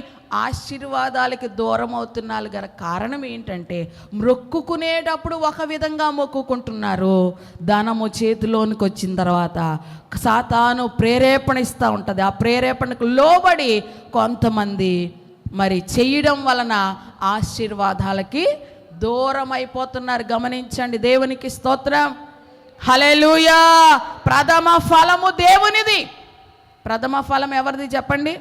ఆశీర్వాదాలకి దూరం అవుతున్నారు. గల కారణం ఏంటంటే మొక్కుకునేటప్పుడు ఒక విధంగా మొక్కుకుంటున్నారు, ధనము చేతిలోనికి వచ్చిన తర్వాత సాతాను ప్రేరేపణ ఇస్తూ ఉంటుంది. ఆ ప్రేరేపణకు లోబడి కొంతమంది మరి చేయడం వలన ఆశీర్వాదాలకి దూరం అయిపోతున్నారు. గమనించండి. దేవునికి స్తోత్రం. హల్లెలూయా. ప్రథమ ఫలము దేవునిది. ప్రథమ ఫలం ఎవరిది చెప్పండి?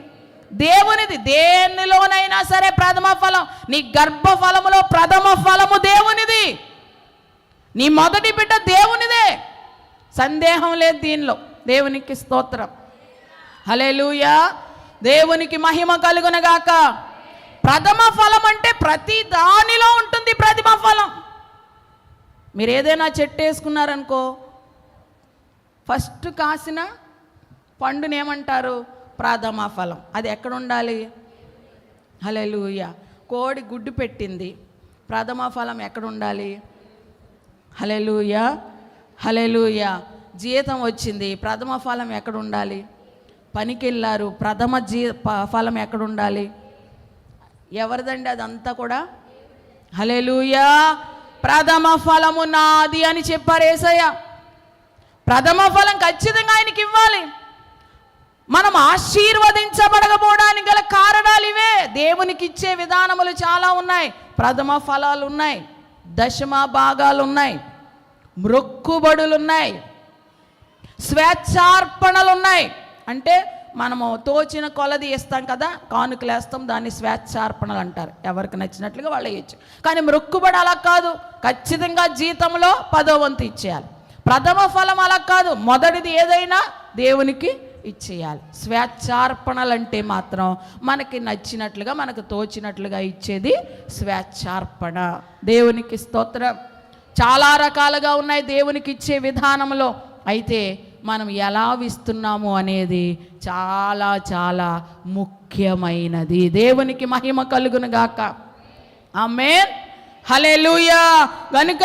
దేవునిది. దేనిలోనైనా సరే ప్రథమ ఫలం, నీ గర్భఫలములో ప్రథమ ఫలము దేవునిది. నీ మొదటి బిడ్డ దేవునిదే, సందేహం లేదు దీనిలో. దేవునికి స్తోత్రం. హల్లెలూయా. దేవునికి మహిమ కలుగునగాక. ప్రథమ ఫలం అంటే ప్రతి దానిలో ఉంటుంది ప్రథమ ఫలం. మీరు ఏదైనా చెట్టు వేసుకున్నారనుకో, ఫస్ట్ కాసిన పండుని ఏమంటారు? ప్రథమ ఫలం. అది ఎక్కడ ఉండాలి? హల్లెలూయా. కోడి గుడ్డు పెట్టింది, ప్రథమ ఫలం ఎక్కడ ఉండాలి? హల్లెలూయా, హల్లెలూయా. జీతం వచ్చింది, ప్రథమ ఫలం ఎక్కడ ఉండాలి? పనికి వెళ్ళారు, ప్రథమ ఫలం ఎక్కడ ఉండాలి? ఎవరిదండి అదంతా కూడా? హల్లెలూయా. ప్రథమ ఫలము నాది అని చెప్పారు యేసయ్య. ప్రథమ ఫలం ఖచ్చితంగా ఆయనకి ఇవ్వాలి. మనం ఆశీర్వదించబడకపోవడానికి గల కారణాలు ఇవే. దేవునికి ఇచ్చే విధానములు చాలా ఉన్నాయి. ప్రథమ ఫలాలు ఉన్నాయి, దశమ భాగాలు ఉన్నాయి, మ్రొక్కుబడులు ఉన్నాయి, స్వేచ్ఛార్పణలు ఉన్నాయి. అంటే మనము తోచిన కొలది ఇస్తాం కదా, కానుకలు వేస్తాం, దాన్ని స్వేచ్ఛార్పణలు అంటారు. ఎవరికి నచ్చినట్లుగా వాళ్ళు వేయచ్చు. కానీ మ్రొక్కుబడి అలా కాదు, ఖచ్చితంగా జీతంలో 10వ వంతు ఇచ్చేయాలి. ప్రథమ ఫలం అలా కాదు, మొదటిది ఏదైనా దేవునికి ఇచ్చేయాలి. స్వేచ్ఛార్పణలు అంటే మాత్రం మనకి నచ్చినట్లుగా, మనకు తోచినట్లుగా ఇచ్చేది స్వేచ్ఛార్పణ. దేవునికి స్తోత్రం. చాలా రకాలుగా ఉన్నాయి దేవునికి ఇచ్చే విధానంలో. అయితే మనం ఎలా ఇస్తున్నాము అనేది చాలా చాలా ముఖ్యమైనది. దేవునికి మహిమ కలుగును గాక. ఆమేన్. హల్లెలూయా. కనుక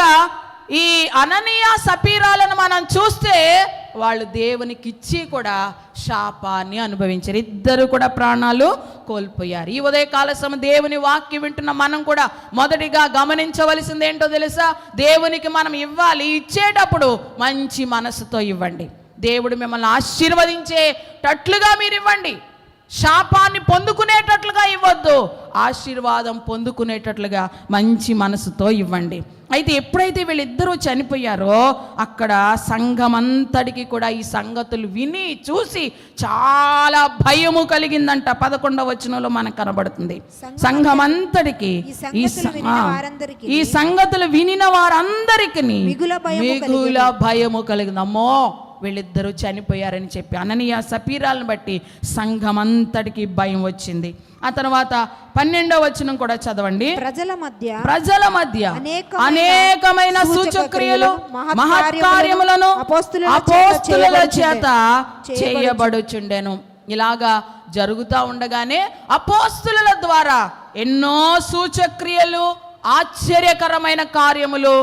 ఈ అననీయ సపీరాలను మనం చూస్తే వాళ్ళు దేవునికి ఇచ్చి కూడా శాపాన్ని అనుభవించారు. ఇద్దరు కూడా ప్రాణాలు కోల్పోయారు. ఈ ఉదయకాల సమయం దేవుని వాక్యం వింటున్న మనం కూడా మొదటిగా గమనించవలసింది ఏంటో తెలుసా? దేవునికి మనం ఇవ్వాలి, ఇచ్చేటప్పుడు మంచి మనసుతో ఇవ్వండి. దేవుడు మిమ్మల్ని ఆశీర్వదించేటట్లుగా మీరు ఇవ్వండి. శాపాన్ని పొందుకునేటట్లుగా ఇవ్వద్దు, ఆశీర్వాదం పొందుకునేటట్లుగా మంచి మనసుతో ఇవ్వండి. అయితే ఎప్పుడైతే వీళ్ళిద్దరూ చనిపోయారో అక్కడ సంఘమంతటికి కూడా ఈ సంగతులు విని చూసి చాలా భయము కలిగిందంట. 11వ వచనంలో మనకు కనబడుతుంది. సంఘమంతటికి ఈ సంగతులు వినిన వారందరికీ మిగుల భయము కలిగింది. అమ్మో, వీళ్ళిద్దరూ చనిపోయారని చెప్పి అననీయ సపీరాలను బట్టి సంఘమంతటికి భయం వచ్చింది. ఆ తర్వాత 12వ వచనం కూడా చదవండి. ప్రజల మధ్య అనేకమైన సూచక్రియలు మహత్కార్యములను అపోస్తలుల చేత చేయబడుచుండెను. ఇలాగా జరుగుతూ ఉండగానే అపోస్తలుల ద్వారా ఎన్నో సూచక్రియలు, ఆశ్చర్యకరమైన కార్యములు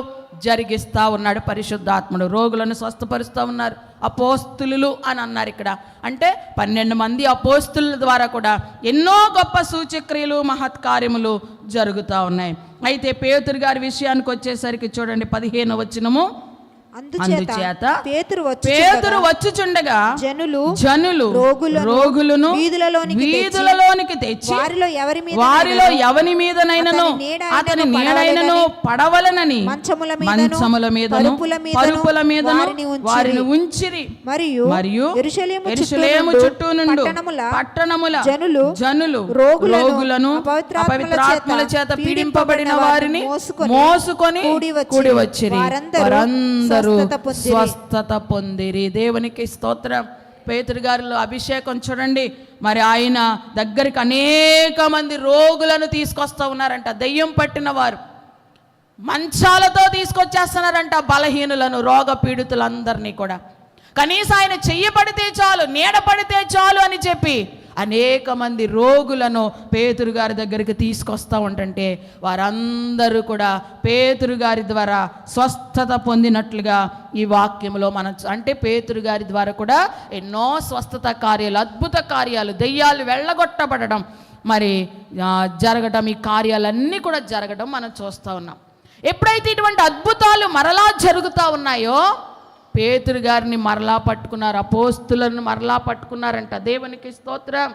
జరిగిస్తూ ఉన్నాడు పరిశుద్ధాత్ముడు. రోగులను స్వస్థపరుస్తూ ఉన్నారు. అపోస్తులు అని అన్నారు ఇక్కడ. అంటే 12 మంది అపోస్తుల ద్వారా కూడా ఎన్నో గొప్ప సూచక్రియలు, మహత్కార్యములు జరుగుతూ ఉన్నాయి. అయితే పేతురు గారి విషయానికి వచ్చేసరికి చూడండి 15వ వచనము. అందుచేత పేతురు వచ్చుచుండగా జనులు రోగులను వీధులలోనికి తెచ్చి వారిలో ఎవరి మీదనైనను అతని నీడైనను పడవలనని మంచముల మీదను పరుపుల మీదను వారిని ఉంచిరి. మరియు యెరూషలేము చుట్టూ నుండి పట్టణముల జనులు రోగులను అపవిత్రాత్మల చేత పీడింపబడిన వారిని మోసుకొని కూడి వచ్చిరి. వారందరూ స్వస్థత పొందిరి. దేవునికి స్తోత్రం. పేతురు గారిలో అభిషేకం చూడండి. మరి ఆయన దగ్గరికి అనేక మంది రోగులను తీసుకొస్తూ ఉన్నారంట. దెయ్యం పట్టిన వారు మంచాలతో తీసుకొచ్చేస్తున్నారంట. బలహీనులను, రోగ పీడితులందరినీ కూడా. కనీసం ఆయన చెయ్యబడితే చాలు, నీడ పడితే చాలు అని చెప్పి అనేక మంది రోగులను పేతురు గారి దగ్గరికి తీసుకొస్తూ ఉంటుంటే వారందరూ కూడా పేతురు గారి ద్వారా స్వస్థత పొందినట్లుగా ఈ వాక్యంలో మనం అంటే పేతురు గారి ద్వారా కూడా ఎన్నో స్వస్థత కార్యాలు, అద్భుత కార్యాలు, దెయ్యాలు వెళ్ళగొట్టబడడం మరి జరగడం, ఈ కార్యాలన్నీ కూడా జరగడం మనం చూస్తూ ఉన్నాం. ఎప్పుడైతే ఇటువంటి అద్భుతాలు మరలా జరుగుతూ ఉన్నాయో పేతురు గారిని మరలా పట్టుకున్నారు, అపోస్తులను మరలా పట్టుకున్నారంట. దేవునికి స్తోత్రం.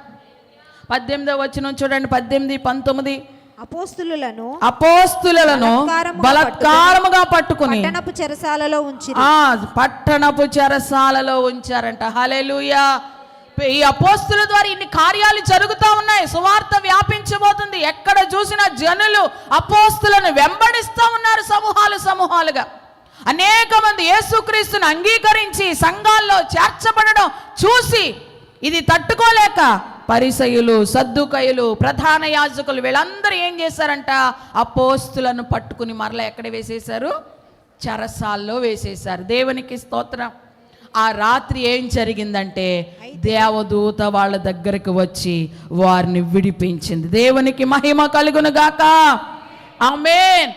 18వ వచనం చూడండి. 18, 19. అపోస్తులను బలాత్కారముగా పట్టుకుని పట్టణపు చెరసాలలో ఉంచారంట. హల్లెలూయా. ఈ అపోస్తుల ద్వారా ఇన్ని కార్యాలు జరుగుతూ ఉన్నాయి. సువార్త వ్యాపించబోతుంది. ఎక్కడ చూసినా జనులు అపోస్తులను వెంబడిస్తూ ఉన్నారు, సమూహాలుగా. అనేక మంది యేసుక్రీస్తును అంగీకరించి సంఘాల్లో చేర్చబడడం చూసి ఇది తట్టుకోలేక పరిసయ్యులు, సద్దుకయ్యులు, ప్రధాన యాజకులు వీళ్ళందరూ ఏం చేశారంట? అపోస్తులను పట్టుకుని మరలా ఎక్కడ వేసేశారు? చెరసాల్లో వేసేశారు. దేవునికి స్తోత్రం. ఆ రాత్రి ఏం జరిగిందంటే దేవదూత వాళ్ళ దగ్గరికి వచ్చి వారిని విడిపించింది. దేవునికి మహిమ కలుగును గాక. ఆమేన్.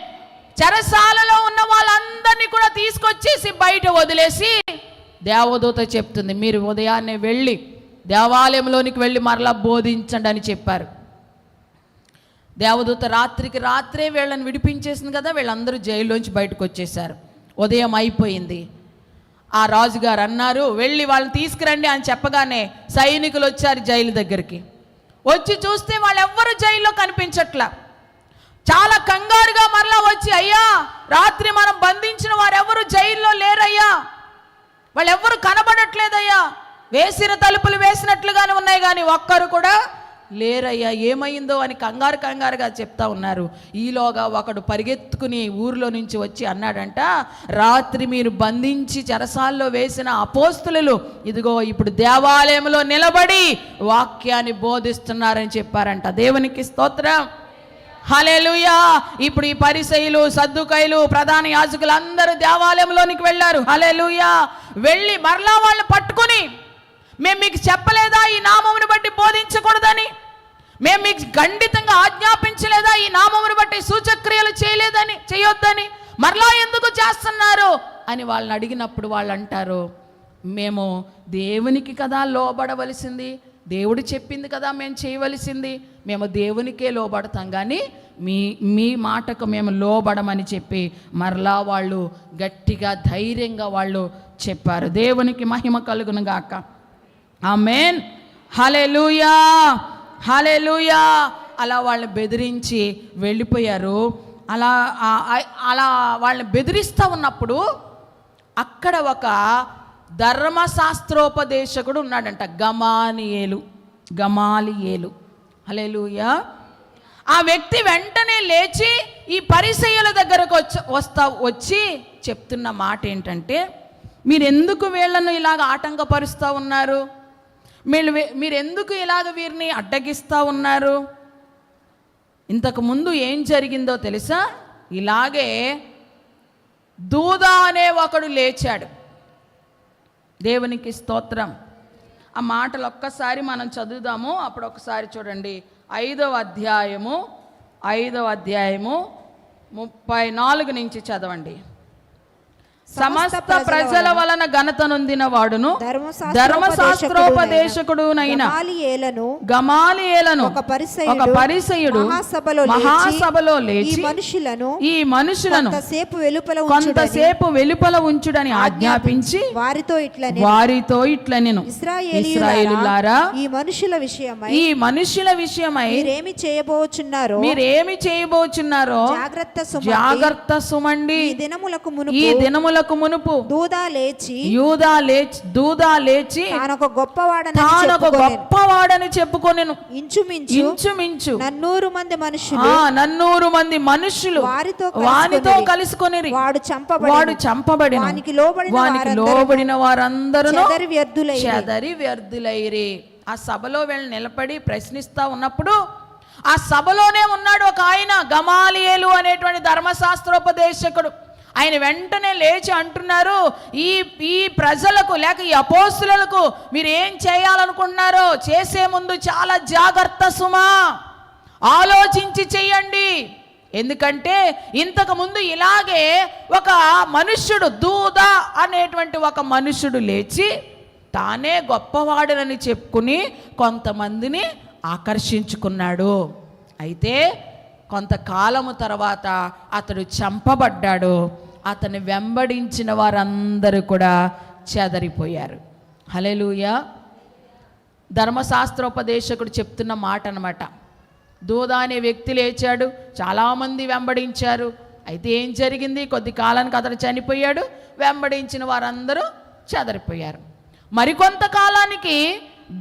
చెరసాలలో ఉన్న వాళ్ళందరినీ కూడా తీసుకొచ్చేసి బయట వదిలేసి దేవదూత చెప్తుంది, మీరు ఉదయాన్నే వెళ్ళి దేవాలయంలోనికి వెళ్ళి మరలా బోధించండి అని చెప్పారు. దేవదూత రాత్రికి రాత్రే వీళ్ళని విడిపించేసింది కదా, వీళ్ళందరూ జైల్లోంచి బయటకు వచ్చేసారు. ఉదయం అయిపోయింది. ఆ రాజుగారు అన్నారు, వెళ్ళి వాళ్ళని తీసుకురండి అని చెప్పగానే సైనికులు వచ్చారు జైలు దగ్గరికి. వచ్చి చూస్తే వాళ్ళెవ్వరూ జైల్లో కనిపించట్లా. చాలా కంగారుగా మరలా వచ్చి, అయ్యా రాత్రి మనం బంధించిన వారెవరు జైల్లో లేరయ్యా, వాళ్ళెవ్వరూ కనబడట్లేదయ్యా, వేసిన తలుపులు వేసినట్లుగానే ఉన్నాయి కానీ ఒక్కరు కూడా లేరయ్యా, ఏమైందో అని కంగారుగా చెప్తా ఉన్నారు. ఈలోగా ఒకడు పరిగెత్తుకుని ఊరిలో నుంచి వచ్చి అన్నాడంట, రాత్రి మీరు బంధించి చెరసాల్లో వేసిన అపోస్తులు ఇదిగో ఇప్పుడు దేవాలయంలో నిలబడి వాక్యాన్ని బోధిస్తున్నారని చెప్పారంట. దేవునికి స్తోత్రం, హల్లెలూయా. ఇప్పుడు ఈ పరిసయ్యులు, సద్దుకైలు, ప్రధాన యాజకులు అందరూ దేవాలయంలోనికి వెళ్ళారు. హల్లెలూయా. వెళ్ళి మరలా వాళ్ళని పట్టుకుని, మేము మీకు చెప్పలేదా ఈ నామమును బట్టి బోధించకూడదని? మేము మీకు ఖండితంగా ఆజ్ఞాపించలేదా ఈ నామమును బట్టి సూచక్రియలు చేయొద్దని? మరలా ఎందుకు చేస్తున్నారు అని వాళ్ళని అడిగినప్పుడు వాళ్ళు అంటారు, మేము దేవునికి కదా లోబడవలసింది, దేవుడు చెప్పింది కదా మేము చేయవలసింది, మేము దేవునికే లోబడతాం కానీ మీ మాటకు మేము లోబడమని చెప్పి మరలా వాళ్ళు గట్టిగా ధైర్యంగా వాళ్ళు చెప్పారు. దేవునికి మహిమ కలుగును గాక. ఆమేన్, హల్లెలూయా, హల్లెలూయా. అలా వాళ్ళని బెదిరించి వెళ్ళిపోయారు. అలా వాళ్ళని బెదిరిస్తూ ఉన్నప్పుడు అక్కడ ఒక ధర్మశాస్త్రోపదేశకుడు ఉన్నాడంట, గమాలియేలు. హల్లెలూయా. ఆ వ్యక్తి వెంటనే లేచి ఈ పరిసయ్యుల దగ్గరకు వచ్చి చెప్తున్న మాట ఏంటంటే, మీరెందుకు వీళ్ళను ఇలాగ ఆటంకపరుస్తూ ఉన్నారు? మీరెందుకు ఇలాగ వీరిని అడ్డగిస్తూ ఉన్నారు? ఇంతకుముందు ఏం జరిగిందో తెలుసా? ఇలాగే దూదా అనే ఒకడు లేచాడు. దేవునికి స్తోత్రం. ఆ మాటలు ఒక్కసారి మనం చదువుదాము. అప్పుడు ఒకసారి చూడండి, 5వ అధ్యాయము 34 నుంచి చదవండి. సమస్త ప్రజల వలన ఘనత నొందిన వాడును ధర్మశాస్త్రోపదేశకుడునైన గమాలియేలను ఒక పరిసయ్యుడు మహాసభలో లేచి ఈ మనుషులను కొంతసేపు వెలుపల ఉంచుడని ఆజ్ఞాపించి వారితో ఇట్లనెను, ఇశ్రాయేలీయులారా, ఈ మనుషుల విషయమై మీరేమి చేయబోచున్నారో జాగ్రత్త సుమండి. ఈ దినములకు మునుపు యూదా లేచి తానొక గొప్పవాడని చెప్పుకొనెను. ఇంచుమించు 400 మంది మనుషులు వానితో కలుసుకొనిరి. వాడు చంపబడిన వానికి లోబడిన వారందరూ చెదరి వ్యర్థులైరి. ఆ సభలో వీళ్ళు నిలబడి ప్రశ్నిస్తా ఉన్నప్పుడు ఆ సభలోనే ఉన్నాడు ఒక ఆయన, గమాలియేలు అనేటువంటి ధర్మశాస్త్రోపదేశకుడు. ఆయన వెంటనే లేచి అంటున్నారు, ఈ ప్రజలకు లేక ఈ అపోస్తులకు మీరు ఏం చేయాలనుకుంటున్నారో చేసే ముందు చాలా జాగ్రత్త సుమా, ఆలోచించి చెయ్యండి. ఎందుకంటే ఇంతకు ముందు ఇలాగే ఒక మనుష్యుడు, దూదా అనేటువంటి ఒక మనుష్యుడు లేచి తానే గొప్పవాడనని చెప్పుకుని కొంతమందిని ఆకర్షించుకున్నాడు. అయితే కొంతకాలము తర్వాత అతడు చంపబడ్డాడు. అతన్ని వెంబడించిన వారందరూ కూడా చెదరిపోయారు. హల్లెలూయా. ధర్మశాస్త్రోపదేశకుడు చెప్తున్న మాట అన్నమాట. దూదా అనే వ్యక్తి లేచాడు, చాలామంది వెంబడించారు. అయితే ఏం జరిగింది? కొద్ది కాలానికి అతడు చనిపోయాడు, వెంబడించిన వారందరూ చెదరిపోయారు. మరికొంతకాలానికి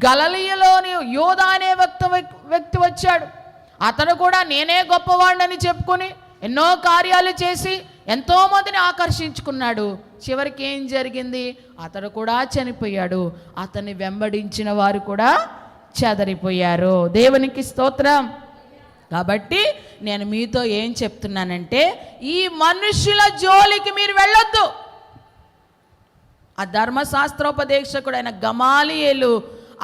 గలిలయలోని యోధా అనే వ్యక్తి వచ్చాడు. అతడు కూడా నేనే గొప్పవాడిని చెప్పుకొని ఎన్నో కార్యాలు చేసి ఎంతోమందిని ఆకర్షించుకున్నాడు. చివరికి ఏం జరిగింది? అతడు కూడా చనిపోయాడు. అతన్ని వెంబడించిన వారు కూడా చెదరిపోయారు. దేవునికి స్తోత్రం. కాబట్టి నేను మీతో ఏం చెప్తున్నానంటే, ఈ మనుషుల జోలికి మీరు వెళ్ళొద్దు. ఆ ధర్మశాస్త్రోపదేశకుడైన గమాలియేలు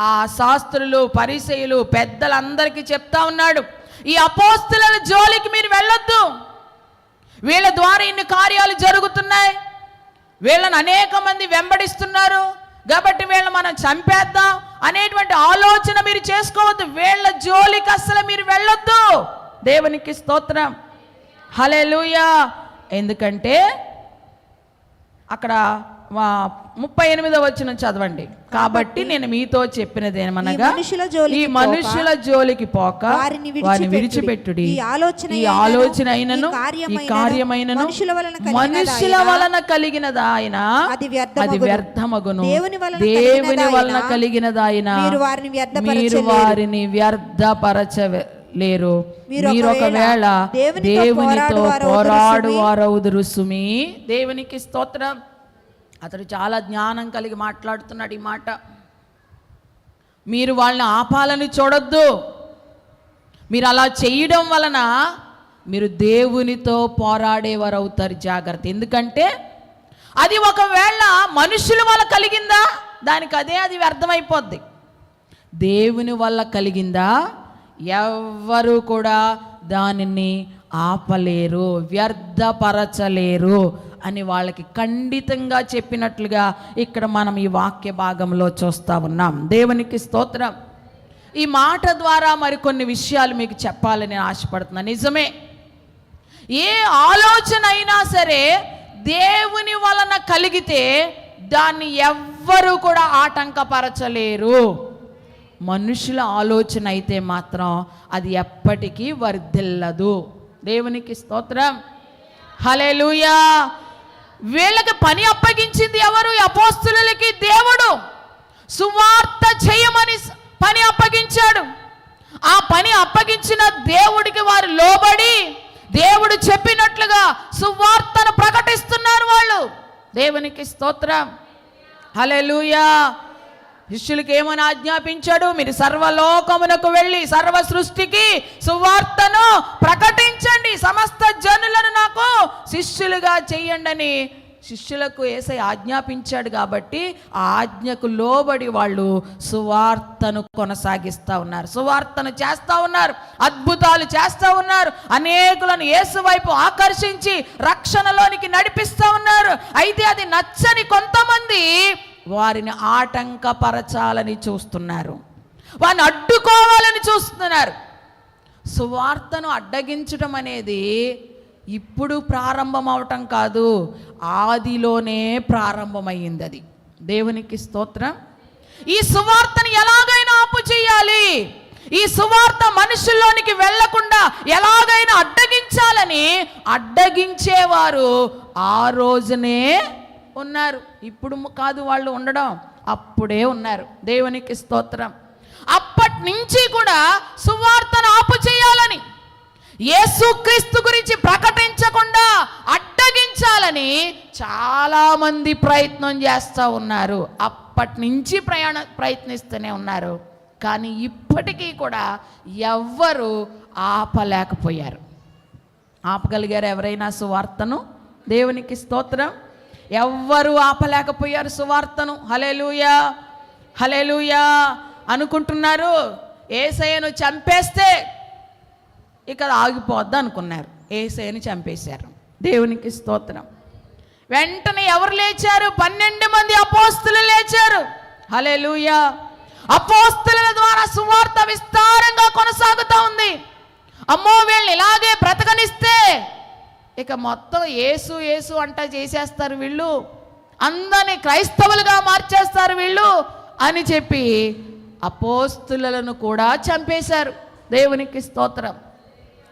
ఆ శాస్త్రులు, పరిసయ్యులు, పెద్దలందరికీ చెప్తా ఉన్నాడు, ఈ అపోస్తుల జోలికి మీరు వెళ్ళొద్దు. వీళ్ళ ద్వారా ఇన్ని కార్యాలు జరుగుతున్నాయి, వీళ్ళని అనేక మంది వెంబడిస్తున్నారు కాబట్టి వీళ్ళని మనం చంపేద్దాం అనేటువంటి ఆలోచన మీరు చేసుకోవద్దు. వీళ్ళ జోలికి అస్సలు మీరు వెళ్ళొద్దు. దేవునికి స్తోత్రం, హల్లెలూయా. ఎందుకంటే అక్కడ 38వ వచనం చదవండి. కాబట్టి నేను మీతో చెప్పినది ఏమనగా, ఈ మనుషుల జోలికి పోక వారిని విడిచిపెట్టుడి. ఈ ఆలోచన అయినను ఈ కార్యమైనను మనుషుల వలన కలిగినదాయన అది వ్యర్థమగును. దేవుని వలన కలిగినదాయన మీరు వారిని వ్యర్థపరచలేరు. మీరు ఒకవేళ దేవునితో పోరాడు వారవుదురు సుమి. దేవునికి స్తోత్రం. అతడు చాలా జ్ఞానం కలిగి మాట్లాడుతున్నాడు ఈ మాట. మీరు వాళ్ళని ఆపాలని చూడొద్దు. మీరు అలా చేయడం వలన మీరు దేవునితో పోరాడేవారు అవుతారు. జాగ్రత్త. ఎందుకంటే అది ఒకవేళ మనుషుల వల్ల కలిగిందా, దానికి అది వ్యర్థమైపోద్ది. దేవుని వల్ల కలిగిందా, ఎవ్వరూ కూడా దానిని ఆపలేరు, వ్యర్థపరచలేరు అని వాళ్ళకి ఖండితంగా చెప్పినట్లుగా ఇక్కడ మనం ఈ వాక్య భాగంలో చూస్తూ ఉన్నాం. దేవునికి స్తోత్రం. ఈ మాట ద్వారా మరికొన్ని విషయాలు మీకు చెప్పాలని ఆశపడుతున్నా. నిజమే, ఏ ఆలోచన అయినా సరే దేవుని వలన కలిగితే దాన్ని ఎవ్వరూ కూడా ఆటంకపరచలేరు. మనుషుల ఆలోచన అయితే మాత్రం అది ఎప్పటికీ వర్ధిల్లదు. దేవునికి స్తోత్రం, హల్లెలూయా. వీళ్ళకి పని అప్పగించింది ఎవరు? అపోస్తలులకి దేవుడు సువార్త చేయమని పని అప్పగించాడు. ఆ పని అప్పగించిన దేవుడికి వారు లోబడి దేవుడు చెప్పినట్లుగా సువార్తను ప్రకటిస్తున్నారు వాళ్ళు. దేవునికి స్తోత్రం, హల్లెలూయా. శిష్యులకి ఏమని ఆజ్ఞాపించాడు? మీరు సర్వలోకమునకు వెళ్ళి సర్వ సృష్టికి సువార్తను ప్రకటించండి, సమస్త జనులను నాకు శిష్యులుగా చెయ్యండి అని శిష్యులకు యేసయ్య ఆజ్ఞాపించాడు. కాబట్టి ఆ ఆజ్ఞకు లోబడి వాళ్ళు సువార్తను కొనసాగిస్తూ ఉన్నారు, సువార్తను చేస్తూ ఉన్నారు, అద్భుతాలు చేస్తూ ఉన్నారు, అనేకులను యేసు వైపు ఆకర్షించి రక్షణలోనికి నడిపిస్తూ ఉన్నారు. అయితే అది నచ్చని కొంతమంది వారిని ఆటంకపరచాలని చూస్తున్నారు, వారిని అడ్డుకోవాలని చూస్తున్నారు. సువార్తను అడ్డగించడం అనేది ఇప్పుడు ప్రారంభం అవటం కాదు, ఆదిలోనే ప్రారంభమైంది అది. దేవునికి స్తోత్రం. ఈ సువార్తను ఎలాగైనా ఆపు చేయాలి, ఈ సువార్త మనుషుల్లోనికి వెళ్లకుండా ఎలాగైనా అడ్డగించాలని అడ్డగించేవారు ఆ రోజునే ఉన్నారు. ఇప్పుడు కాదు వాళ్ళు ఉండడం, అప్పుడే ఉన్నారు. దేవునికి స్తోత్రం. అప్పటి నుంచి కూడా సువార్తను ఆపు చేయాలని, యేసుక్రీస్తు గురించి ప్రకటించకుండా అడ్డగించాలని చాలామంది ప్రయత్నం చేస్తూ ఉన్నారు. అప్పటి నుంచి ప్రయత్నిస్తూనే ఉన్నారు. కానీ ఇప్పటికీ కూడా ఎవ్వరూ ఆపలేకపోయారు. ఆపగలిగారు ఎవరైనా సువార్తను? దేవునికి స్తోత్రం. ఎవ్వరూ ఆపలేకపోయారు సువార్తను. హల్లెలూయా, హల్లెలూయా. అనుకుంటున్నారు యేసయ్యను చంపేస్తే ఇక ఆగిపోద్ది అనుకున్నారు. యేసయ్యను చంపేశారు. దేవునికి స్తోత్రం. వెంటనే ఎవరు లేచారు? 12 మంది అపోస్తలులు లేచారు. హల్లెలూయా. అపోస్తలుల ద్వారా సువార్త విస్తారంగా కొనసాగుతూ ఉంది. అమ్మో, వీళ్ళని ఇలాగే బ్రతకనిస్తే ఇక మొత్తం యేసు యేసు అంట చేసేస్తారు వీళ్ళు, అందరినీ క్రైస్తవులుగా మార్చేస్తారు వీళ్ళు అని చెప్పి అపోస్తలులను కూడా చంపేశారు. దేవునికి స్తోత్రం,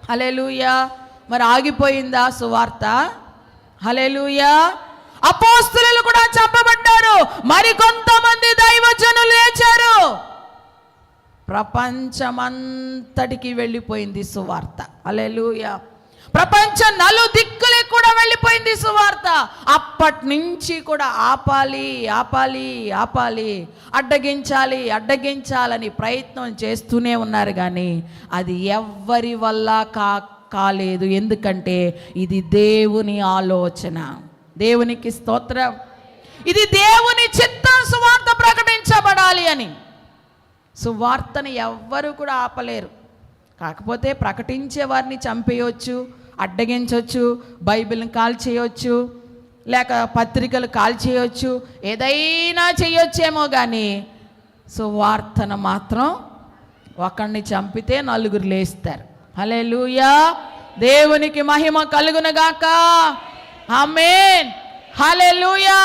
హల్లెలూయా. మరి ఆగిపోయిందా సువార్త? హల్లెలూయా. అపోస్తలులు కూడా చంపబడ్డారు. మరి కొంతమంది దైవజనులు లేచారు. ప్రపంచమంతటికి వెళ్ళిపోయింది సువార్త. హల్లెలూయా. ప్రపంచ నలుదిక్కులకు కూడా వెళ్ళిపోయింది సువార్త. అప్పటి నుంచి కూడా ఆపాలి ఆపాలి ఆపాలి, అడ్డగించాలి అడ్డగించాలని ప్రయత్నం చేస్తూనే ఉన్నారు. కానీ అది ఎవ్వరి వల్ల కాలేదు. ఎందుకంటే ఇది దేవుని ఆలోచన. దేవునికి స్తోత్రం. ఇది దేవుని చిత్తం, సువార్త ప్రకటించబడాలి అని. సువార్తని ఎవ్వరు కూడా ఆపలేరు. కాకపోతే ప్రకటించే వారిని చంపేయవచ్చు, అడ్డగించవచ్చు, బైబిల్ని కాల్చేయవచ్చు, లేక పత్రికలు కాల్చేయొచ్చు, ఏదైనా చేయొచ్చేమో కానీ సువార్తను మాత్రం ఒకరిని చంపితే నలుగురు లేస్తారు. హల్లెలూయా, దేవునికి మహిమ కలుగునుగాక. ఆమేన్, హల్లెలూయా.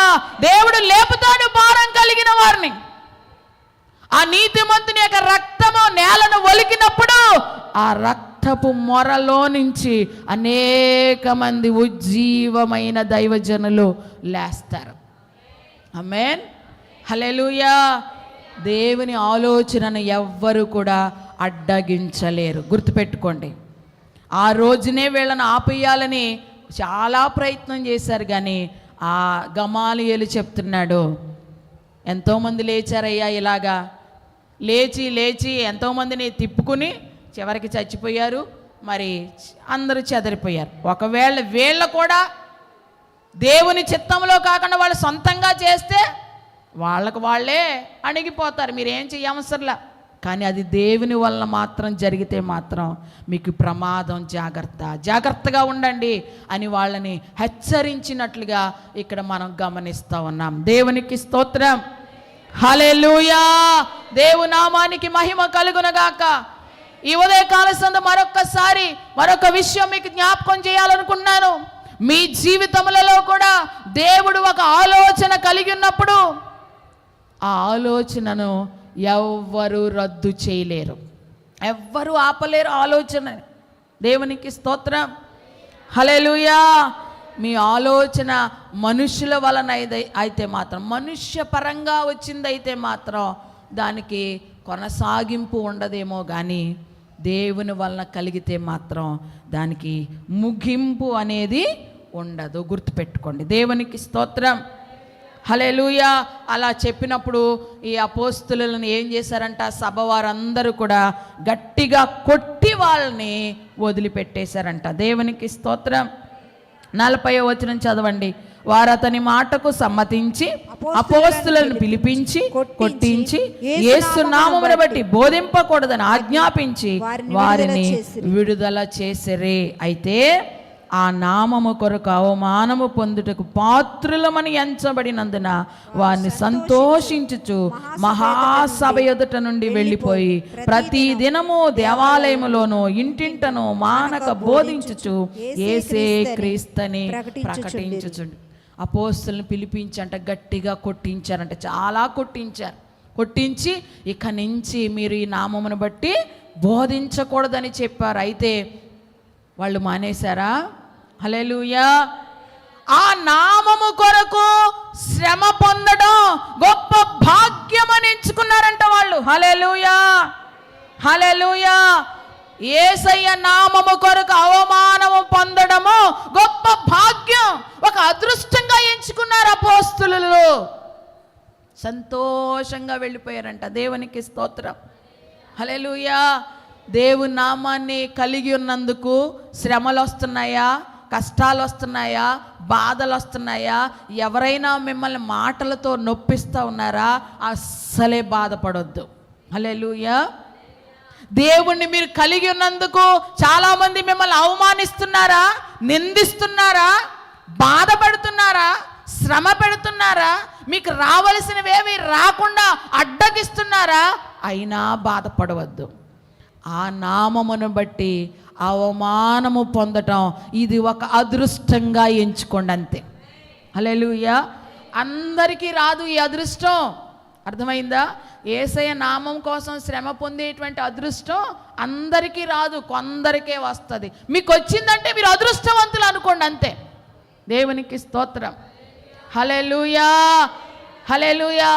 దేవుడు లేపుతాడు భారం కలిగిన వారిని. ఆ నీతిమంతుని యొక్క రక్తము నేలను ఒలికినప్పుడు ఆ రక్తపు మొరలో నుంచి అనేక మంది ఉజ్జీవమైన దైవజనులు లేస్తారు. ఆమేన్, హల్లెలూయా. దేవుని ఆలోచనను ఎవ్వరు కూడా అడ్డగించలేరు. గుర్తుపెట్టుకోండి, ఆ రోజునే వీళ్ళని ఆపేయాలని చాలా ప్రయత్నం చేశారు, కానీ ఆ గమాలియేలు చెప్తున్నాడు, ఎంతోమంది లేచారయ్యా, ఇలాగా లేచి లేచి ఎంతోమందిని తిప్పుకుని చివరికి చచ్చిపోయారు, మరి అందరూ చెదరిపోయారు. ఒకవేళ వీళ్ళు కూడా దేవుని చిత్తంలో కాకుండా వాళ్ళు సొంతంగా చేస్తే వాళ్ళకు వాళ్ళే అణిగిపోతారు, మీరేం చేయవసరంలా. కానీ అది దేవుని వల్ల మాత్రం జరిగితే మాత్రం మీకు ప్రమాదం, జాగ్రత్తగా ఉండండి అని వాళ్ళని హెచ్చరించినట్లుగా ఇక్కడ మనం గమనిస్తూ ఉన్నాం. దేవునికి స్తోత్రం, హల్లెలూయా. దేవుని నామానికి మహిమ కలుగునగాక. ఈ ఉదయకాల సందు మరొక విషయం మీకు జ్ఞాపకం చేయాలనుకున్నాను. మీ జీవితములలో కూడా దేవుడు ఒక ఆలోచన కలిగి ఉన్నప్పుడు ఆ ఆలోచనను ఎవ్వరు రద్దు చేయలేరు, ఎవ్వరు ఆపలేరు ఆలోచన. దేవునికి స్తోత్రం, హల్లెలూయా. మీ ఆలోచన మనుషుల వలన అయితే మాత్రం, మనుష్య పరంగా వచ్చిందైతే మాత్రం దానికి కొనసాగింపు ఉండదేమో, కానీ దేవుని వలన కలిగితే మాత్రం దానికి ముగింపు అనేది ఉండదు. గుర్తుపెట్టుకోండి. దేవునికి స్తోత్రం, హల్లెలూయా. అలా చెప్పినప్పుడు ఈ అపోస్తులను ఏం చేశారంట, సభ వారందరూ కూడా గట్టిగా కొట్టి వాళ్ళని వదిలిపెట్టేశారంట. దేవునికి స్తోత్రం. 40వ వచనం చదవండి. వారు అతని మాటకు సమ్మతించి అపోస్తులను పిలిపించి కొట్టించి యేసు నామమును బట్టి బోధింపకూడదని ఆజ్ఞాపించి వారిని విడుదల చేసిరే. అయితే ఆ నామము కొరకు అవమానము పొందుటకు పాత్రులమని ఎంచబడినందున వారిని సంతోషించుచు మహాసభ ఎదుట నుండి వెళ్ళిపోయి ప్రతి దినము దేవాలయములోను ఇంటింటను మానక బోధించుచు యేసే క్రీస్తుని ప్రకటించుచు. అపోస్తులను పిలిపించంట గట్టిగా కొట్టించారంట, చాలా కొట్టించారు. కొట్టించి ఇక నుంచి మీరు ఈ నామమును బట్టి బోధించకూడదని చెప్పారు. అయితే వాళ్ళు మానేశారా? హల్లెలూయా. ఆ నామము కొరకు శ్రమ పొందడం గొప్ప భాగ్యమని ఎంచుకున్నారంట వాళ్ళు. హల్లెలూయా, హల్లెలూయా. యేసయ్య నామము కొరకు అవమానము పొందడము గొప్ప భాగ్యం, ఒక అదృష్టంగా ఎంచుకున్నారు అపోస్తులు. సంతోషంగా వెళ్ళిపోయారంట. దేవునికి స్తోత్రం, హల్లెలూయా. దేవుని నామాన్ని కలిగి ఉన్నందుకు శ్రమలు వస్తున్నాయా, కష్టాలు వస్తున్నాయా, బాధలు వస్తున్నాయా, ఎవరైనా మిమ్మల్ని మాటలతో నొప్పిస్తూ ఉన్నారా, అస్సలే బాధపడొద్దు. హల్లెలూయా. దేవుణ్ణి మీరు కలిగి ఉన్నందుకు చాలామంది మిమ్మల్ని అవమానిస్తున్నారా, నిందిస్తున్నారా, బాధపడుతున్నారా, శ్రమ పెడుతున్నారా, మీకు రావలసినవేవి రాకుండా అడ్డగిస్తున్నారా, అయినా బాధపడవద్దు. ఆ నామమును బట్టి అవమానము పొందటం ఇది ఒక అదృష్టంగా ఎంచుకోండి, అంతే. హల్లెలూయా. అందరికీ రాదు ఈ అదృష్టం, అర్థమైందా? యేసయ్య నామం కోసం శ్రమ పొందేటువంటి అదృష్టం అందరికీ రాదు, కొందరికే వస్తుంది. మీకు వచ్చిందంటే మీరు అదృష్టవంతులు అనుకోండి, అంతే. దేవునికి స్తోత్రం, హల్లెలూయా, హల్లెలూయా.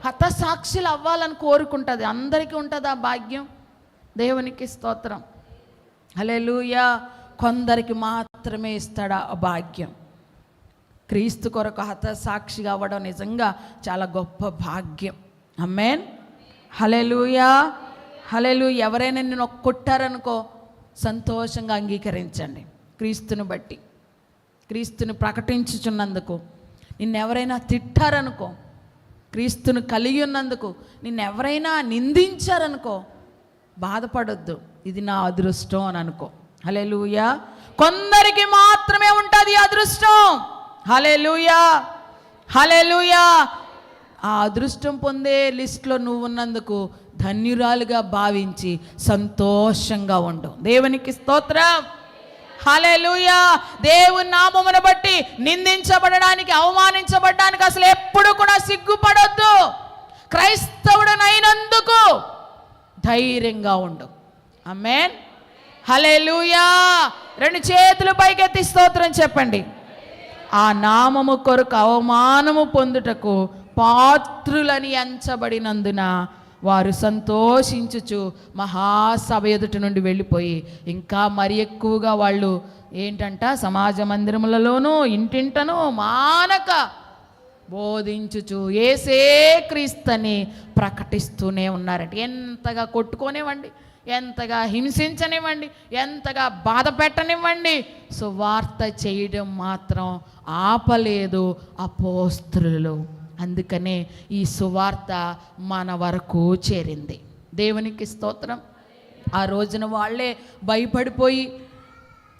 హతసాక్షులు అవ్వాలని కోరుకుంటుంది, అందరికీ ఉంటుంది ఆ భాగ్యం. దేవునికి స్తోత్రం, హల్లెలూయా. కొందరికి మాత్రమే ఇస్తాడు ఆ భాగ్యం. క్రీస్తు కొరకు హతసాక్షిగా అవ్వడం నిజంగా చాలా గొప్ప భాగ్యం. ఆమేన్, హల్లెలూయా, హల్లెలూయా. ఎవరైనా నిన్ను కొట్టారనుకో, సంతోషంగా అంగీకరించండి. క్రీస్తుని బట్టి, క్రీస్తుని ప్రకటించుచున్నందుకు. నిన్నెవరైనా తిట్టారనుకో, క్రీస్తుని కలిగి ఉన్నందుకు. నిన్నెవరైనా నిందించారనుకో, బాధపడొద్దు, ఇది నా అదృష్టం అని అనుకో. హల్లెలూయా. కొందరికి మాత్రమే ఉంటుంది అదృష్టం, హల్లెలూయా, హల్లెలూయా. ఆ అదృష్టం పొందే లిస్టులో నువ్వు ఉన్నందుకు ధన్యురాలుగా భావించి సంతోషంగా ఉండు. దేవునికి స్తోత్రం. హల్లెలూయా. దేవుని నామమును బట్టి నిందించబడడానికి, అవమానించబడడానికి అసలు ఎప్పుడు కూడా సిగ్గుపడొద్దు. క్రైస్తవుడనైనందుకు ధైర్యంగా ఉండు. ఆమేన్. హల్లెలూయా. 2 చేతులు పైకెత్తి స్తోత్రం చెప్పండి. ఆ నామము కొరకు అవమానము పొందుటకు పాత్రులని ఎంచబడినందున వారు సంతోషించుచు మహాసభ ఎదుటి నుండి వెళ్ళిపోయి ఇంకా మరి ఎక్కువగా వాళ్ళు ఏంటంట సమాజ మందిరములలోనూ ఇంటింటను మానక బోధించుచు యేసే క్రీస్తుని ప్రకటిస్తూనే ఉన్నారట. ఎంతగా కొట్టుకోనివ్వండి, ఎంతగా హింసించనివ్వండి, ఎంతగా బాధ పెట్టనివ్వండి, సువార్త చేయడం మాత్రం ఆపలేదు అపోస్తలులు. అందుకనే ఈ సువార్త మన వరకు చేరింది. దేవునికి స్తోత్రం. ఆ రోజున వాళ్ళే భయపడిపోయి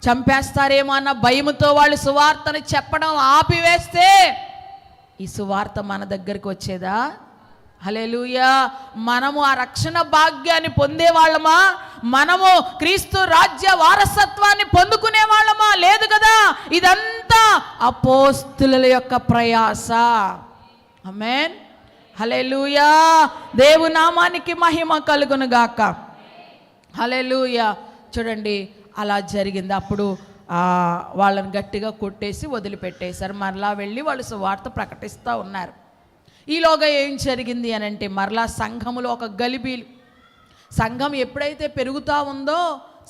చంపేస్తారేమో అన్న భయముతో వాళ్ళు సువార్తను చెప్పడం ఆపివేస్తే ఈ సువార్త మన దగ్గరికి వచ్చేదా? హల్లెలూయా. మనము ఆ రక్షణ భాగ్యాన్ని పొందే వాళ్ళమా? మనము క్రీస్తు రాజ్య వారసత్వాన్ని పొందుకునే వాళ్ళమా? లేదు కదా. ఇదంతా అపోస్తుల యొక్క ప్రయాస. ఆమేన్. హల్లెలూయా. దేవుని నామానికి మహిమ కలుగును గాక. హల్లెలూయా. చూడండి అలా జరిగింది. అప్పుడు వాళ్ళని గట్టిగా కొట్టేసి వదిలిపెట్టేశారు. మరలా వెళ్ళి వాళ్ళు సువార్త ప్రకటిస్తూ ఉన్నారు. ఈలోగా ఏం జరిగింది అని అంటే మరలా సంఘములో ఒక గలిబీలు. సంఘం ఎప్పుడైతే పెరుగుతూ ఉందో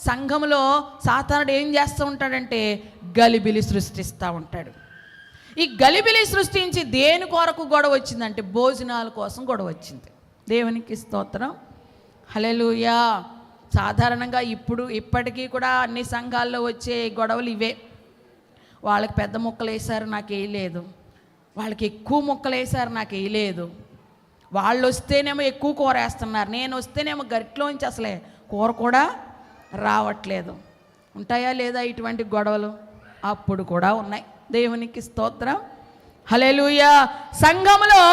సంఘములో సాతానుడు ఏం చేస్తూ ఉంటాడంటే గలిబిలి సృష్టిస్తూ ఉంటాడు. ఈ గలిబిలి సృష్టించి దేని కొరకు గొడవ వచ్చిందంటే భోజనాల కోసం గొడవ వచ్చింది. దేవునికి స్తోత్రం. హల్లెలూయా. సాధారణంగా ఇప్పటికీ కూడా అన్ని సంఘాల్లో వచ్చే గొడవలు ఇవే. వాళ్ళకి పెద్ద ముక్కలు వేశారు, నాకు వేయలేదు. వాళ్ళకి ఎక్కువ ముక్కలు వేశారు, నాకు వేయలేదు. వాళ్ళు వస్తేనేమో ఎక్కువ కూర వేస్తున్నారు, నేను వస్తేనేమో గరిట్లోంచి అసలే కూర కూడా రావట్లేదు. ఉంటాయా లేదా ఇటువంటి గొడవలు? అప్పుడు కూడా ఉన్నాయి. దేవునికి స్తోత్రం. హల్లెలూయా. సంఘములో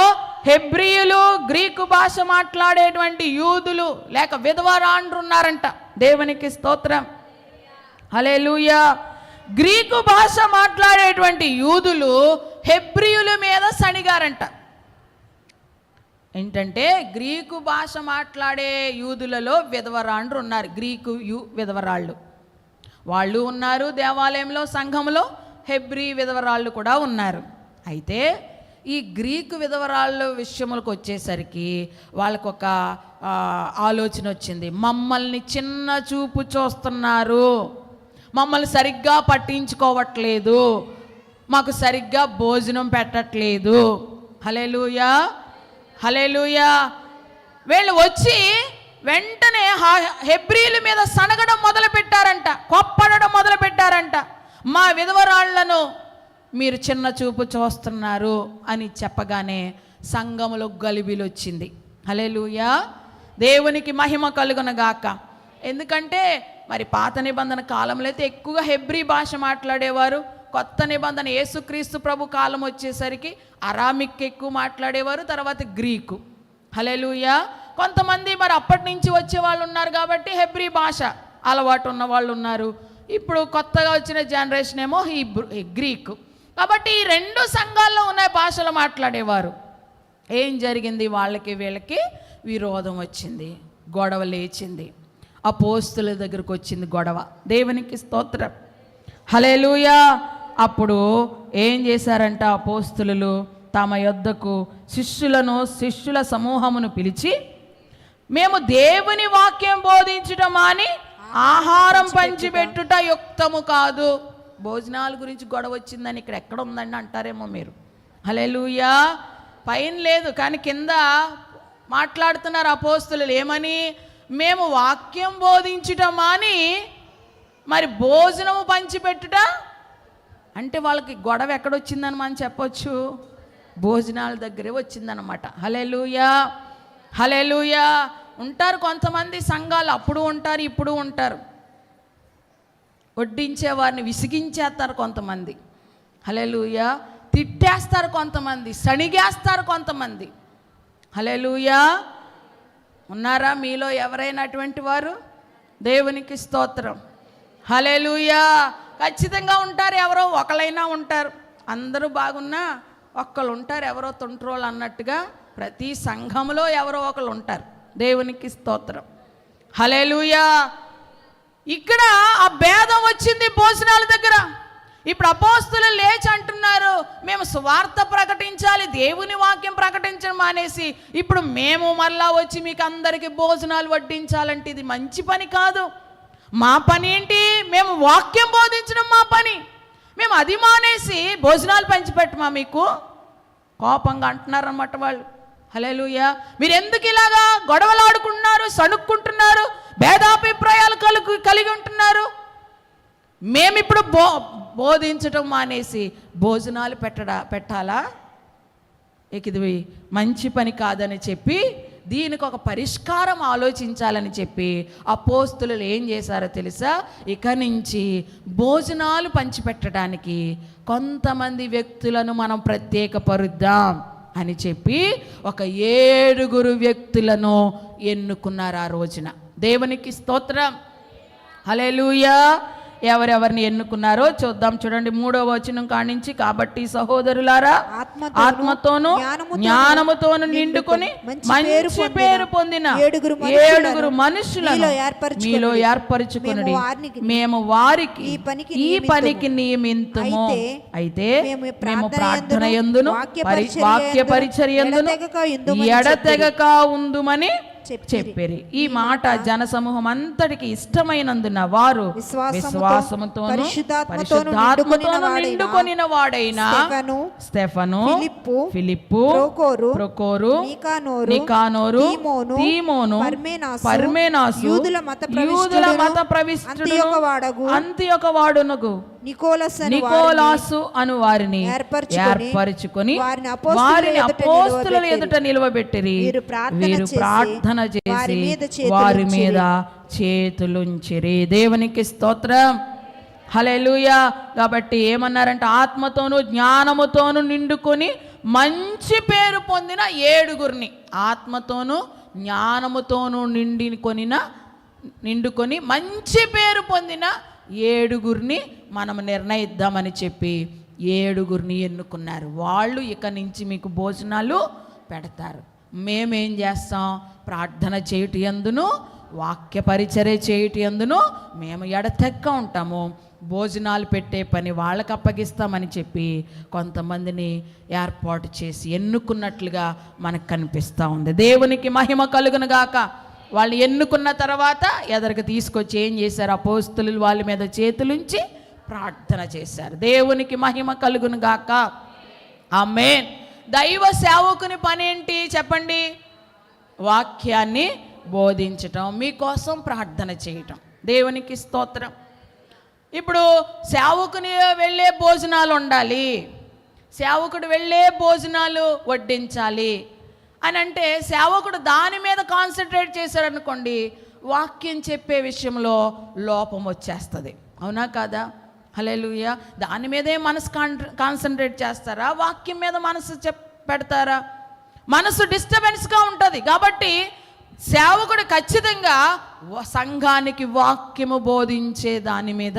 హెబ్రీయులు, గ్రీకు భాష మాట్లాడేటువంటి యూదులు లేక విధవరాండ్రు ఉన్నారంట. దేవునికి స్తోత్రం. హల్లెలూయా. గ్రీకు భాష మాట్లాడేటువంటి యూదులు హెబ్రీయుల మీద సణిగారంట. ఏంటంటే గ్రీకు భాష మాట్లాడే యూదులలో విధవరాండ్రు ఉన్నారు. గ్రీకు విధవరాళ్ళు వాళ్ళు ఉన్నారు దేవాలయంలో, సంఘంలో హెబ్రీ విధవరాళ్ళు కూడా ఉన్నారు. అయితే ఈ గ్రీకు విధవరాళ్ళ విషయములకు వచ్చేసరికి వాళ్ళకు ఒక ఆలోచన వచ్చింది. మమ్మల్ని చిన్న చూపు చూస్తున్నారు, మమ్మల్ని సరిగ్గా పట్టించుకోవట్లేదు, మాకు సరిగ్గా భోజనం పెట్టట్లేదు. హల్లెలూయా, హల్లెలూయా. వీళ్ళు వచ్చి వెంటనే హెబ్రీల మీద సనగడం మొదలు పెట్టారంట, కొప్పడడం మొదలు పెట్టారంట. మా విధవరాళ్లను మీరు చిన్న చూపు చూస్తున్నారు అని చెప్పగానే సంఘములో గలిబిలి వచ్చింది. హల్లెలూయా. దేవునికి మహిమ కలుగునగాక. ఎందుకంటే మరి పాత నిబంధన కాలంలో అయితే ఎక్కువగా హెబ్రీ భాష మాట్లాడేవారు. కొత్త నిబంధన యేసుక్రీస్తు ప్రభు కాలం వచ్చేసరికి అరామిక్ ఎక్కువ మాట్లాడేవారు, తర్వాత గ్రీకు. హల్లెలూయా. కొంతమంది మరి అప్పటి నుంచి వచ్చే వాళ్ళు ఉన్నారు కాబట్టి హెబ్రీ భాష అలవాటు ఉన్న వాళ్ళు ఉన్నారు. ఇప్పుడు కొత్తగా వచ్చిన జనరేషన్ ఏమో గ్రీకు. కాబట్టి ఈ 2 సంఘాల్లో ఉన్న భాషలు మాట్లాడేవారు. ఏం జరిగింది? వాళ్ళకి వీళ్ళకి విరోధం వచ్చింది, గొడవ లేచింది. అపోస్తుల దగ్గరకు వచ్చింది గొడవ. దేవునికి స్తోత్రం. హల్లెలూయా. అప్పుడు ఏం చేశారంట అపోస్తులు? తమ యొద్దకు శిష్యుల సమూహమును పిలిచి, మేము దేవుని వాక్యం బోధించటం అని ఆహారం పంచిపెట్టుట యుక్తము కాదు. భోజనాల గురించి గొడవ వచ్చిందని ఇక్కడ ఎక్కడ ఉందండి అంటారేమో మీరు. హల్లెలూయా. పైన లేదు కానీ కింద మాట్లాడుతున్నారు అపోస్తులు. ఏమని? మేము వాక్యం బోధించటం అని మరి భోజనము పంచిపెట్టుట అంటే వాళ్ళకి గొడవ ఎక్కడొచ్చిందని మనం చెప్పొచ్చు, భోజనాల దగ్గరే వచ్చిందనమాట. హల్లెలూయా, హల్లెలూయా. ఉంటారు కొంతమంది సంఘాలు, అప్పుడు ఉంటారు ఇప్పుడు ఉంటారు, వడ్డించే వారిని విసిగించేస్తారు కొంతమంది. హల్లెలూయా. తిట్టేస్తారు కొంతమంది, సణిగేస్తారు కొంతమంది. హల్లెలూయా. ఉన్నారా మీలో ఎవరైనా అటువంటి వారు? దేవునికి స్తోత్రం. హల్లెలూయా. ఖచ్చితంగా ఉంటారు, ఎవరో ఒకళ్ళైనా ఉంటారు. అందరూ బాగున్నా ఒక్కళ్ళు ఉంటారు ఎవరో తుంట్రోళ్ళు అన్నట్టుగా. ప్రతి సంఘంలో ఎవరో ఒకళ్ళు ఉంటారు. దేవునికి స్తోత్రం. హల్లెలూయా. ఇక్కడ ఆ భేదం వచ్చింది భోజనాల దగ్గర. ఇప్పుడు అపోస్తులు లేచి అంటున్నారు, మేము సువార్త ప్రకటించాలి, దేవుని వాక్యం ప్రకటించడం మానేసి ఇప్పుడు మేము మళ్ళా వచ్చి మీకు అందరికీ భోజనాలు వడ్డించాలంటే ఇది మంచి పని కాదు. మా పని ఏంటి? మేము వాక్యం బోధించడం మా పని. మేము అది మానేసి భోజనాలు పంచిపెట్టమా మీకు? కోపంగా అంటున్నారన్నమాట వాళ్ళు. హల్లెలూయా. మీరు ఎందుకు ఇలాగా గొడవలాడుకుంటున్నారు, సణుక్కుంటున్నారు, భేదాభిప్రాయాలు కలిగి ఉంటున్నారు? మేమిప్పుడు బోధించటం మానేసి భోజనాలు పెట్టాలా? ఇక ఇది మంచి పని కాదని చెప్పి దీనికి ఒక పరిష్కారం ఆలోచించాలని చెప్పి అపోస్తులు ఏం చేశారో తెలుసా? ఇక నుంచి భోజనాలు పంచిపెట్టడానికి కొంతమంది వ్యక్తులను మనం ప్రత్యేకపరుద్దాం అని చెప్పి ఒక 7 వ్యక్తులను ఎన్నుకున్నారు ఆ రోజున. దేవునికి స్తోత్రం. హల్లెలూయా. ఎవరెవరిని ఎన్నుకున్నారో చూద్దాం. చూడండి 3వ వచనం కానించి, కాబట్టి సహోదరులారా ఆత్మతోను జ్ఞానముతోను నిండుకొని మంచి పేరు పొందిన 7 మనుషులను మీలో ఏర్పరచుకొనుడి. మేము వారికి ఈ పనికి నియమింతుము. అయితే మేము ప్రార్థన యందును వాక్య పరిచర్యందును ఎడతెగక ఉందుమని చెప్పిరి. ఈ మాట జనసమూహం అంతటికి ఇష్టమైనందున వారు విశ్వాసముతోను పరిశుద్ధాత్మతోను నిండుకొనిన వాడైన స్టెఫను, ఫిలిప్పు, ప్రొకోరు, నికానోరు, తీమోను, పర్మేనాసు, యూదుల మత ప్రవిష్టుడు అంతియొక వాడునగు నికోలాసు అను వారిని ఏర్పరచుకొని వారిని అపోస్తలుల ఎదుట నిలవబెట్టిరి. వీరు ప్రార్థన చేసి వారి మీద చేతులుంచిరి. దేవునికి స్తోత్రం. హల్లెలూయా. కాబట్టి ఏమన్నారంటే, ఆత్మతోను జ్ఞానముతోను నిండుకొని మంచి పేరు పొందిన 7 ఆత్మతోను జ్ఞానముతోను నిండుకొని మంచి పేరు పొందిన 7 మనం నిర్ణయిద్దామని చెప్పి 7 ఎన్నుకున్నారు. వాళ్ళు ఇక నుంచి మీకు భోజనాలు పెడతారు. మేమేం చేస్తాం? ప్రార్థన చేయుట యందును వాక్య పరిచర్య చేయుట యందును మేము ఎడతెక్క ఉంటాము. భోజనాలు పెట్టే పని వాళ్ళకి అప్పగిస్తామని చెప్పి కొంతమందిని ఏర్పాటు చేసి ఎన్నుకున్నట్లుగా మనకు కనిపిస్తూ ఉంది. దేవునికి మహిమ కలుగును గాక. వాళ్ళు ఎన్నుకున్న తర్వాత ఎదరికి తీసుకొచ్చి ఏం చేశారు? అపోస్తలులు వాళ్ళ మీద చేతులుంచి ప్రార్థన చేశారు. దేవునికి మహిమ కలుగును గాక. ఆమేన్. దైవ సేవకుని పని ఏంటి చెప్పండి? వాక్యాన్ని బోధించటం, మీకోసం ప్రార్థన చేయటం. దేవునికి స్తోత్రం. ఇప్పుడు సేవకుని వెళ్ళే భోజనాలు ఉండాలి, సేవకుడు వెళ్ళే భోజనాలు వడ్డించాలి అని అంటే సేవకుడు దాని మీద కాన్సన్ట్రేట్ చేశారనుకోండి, వాక్యం చెప్పే విషయంలో లోపం వచ్చేస్తుంది. అవునా కాదా? హల్లెలూయా. దాని మీదే మనసు కాన్సన్ట్రేట్ చేస్తారా? వాక్యం మీద మనసు పెడతారా? మనసు డిస్టర్బెన్స్గా ఉంటుంది. కాబట్టి సేవకుడు ఖచ్చితంగా సంఘానికి వాక్యము బోధించే దాని మీద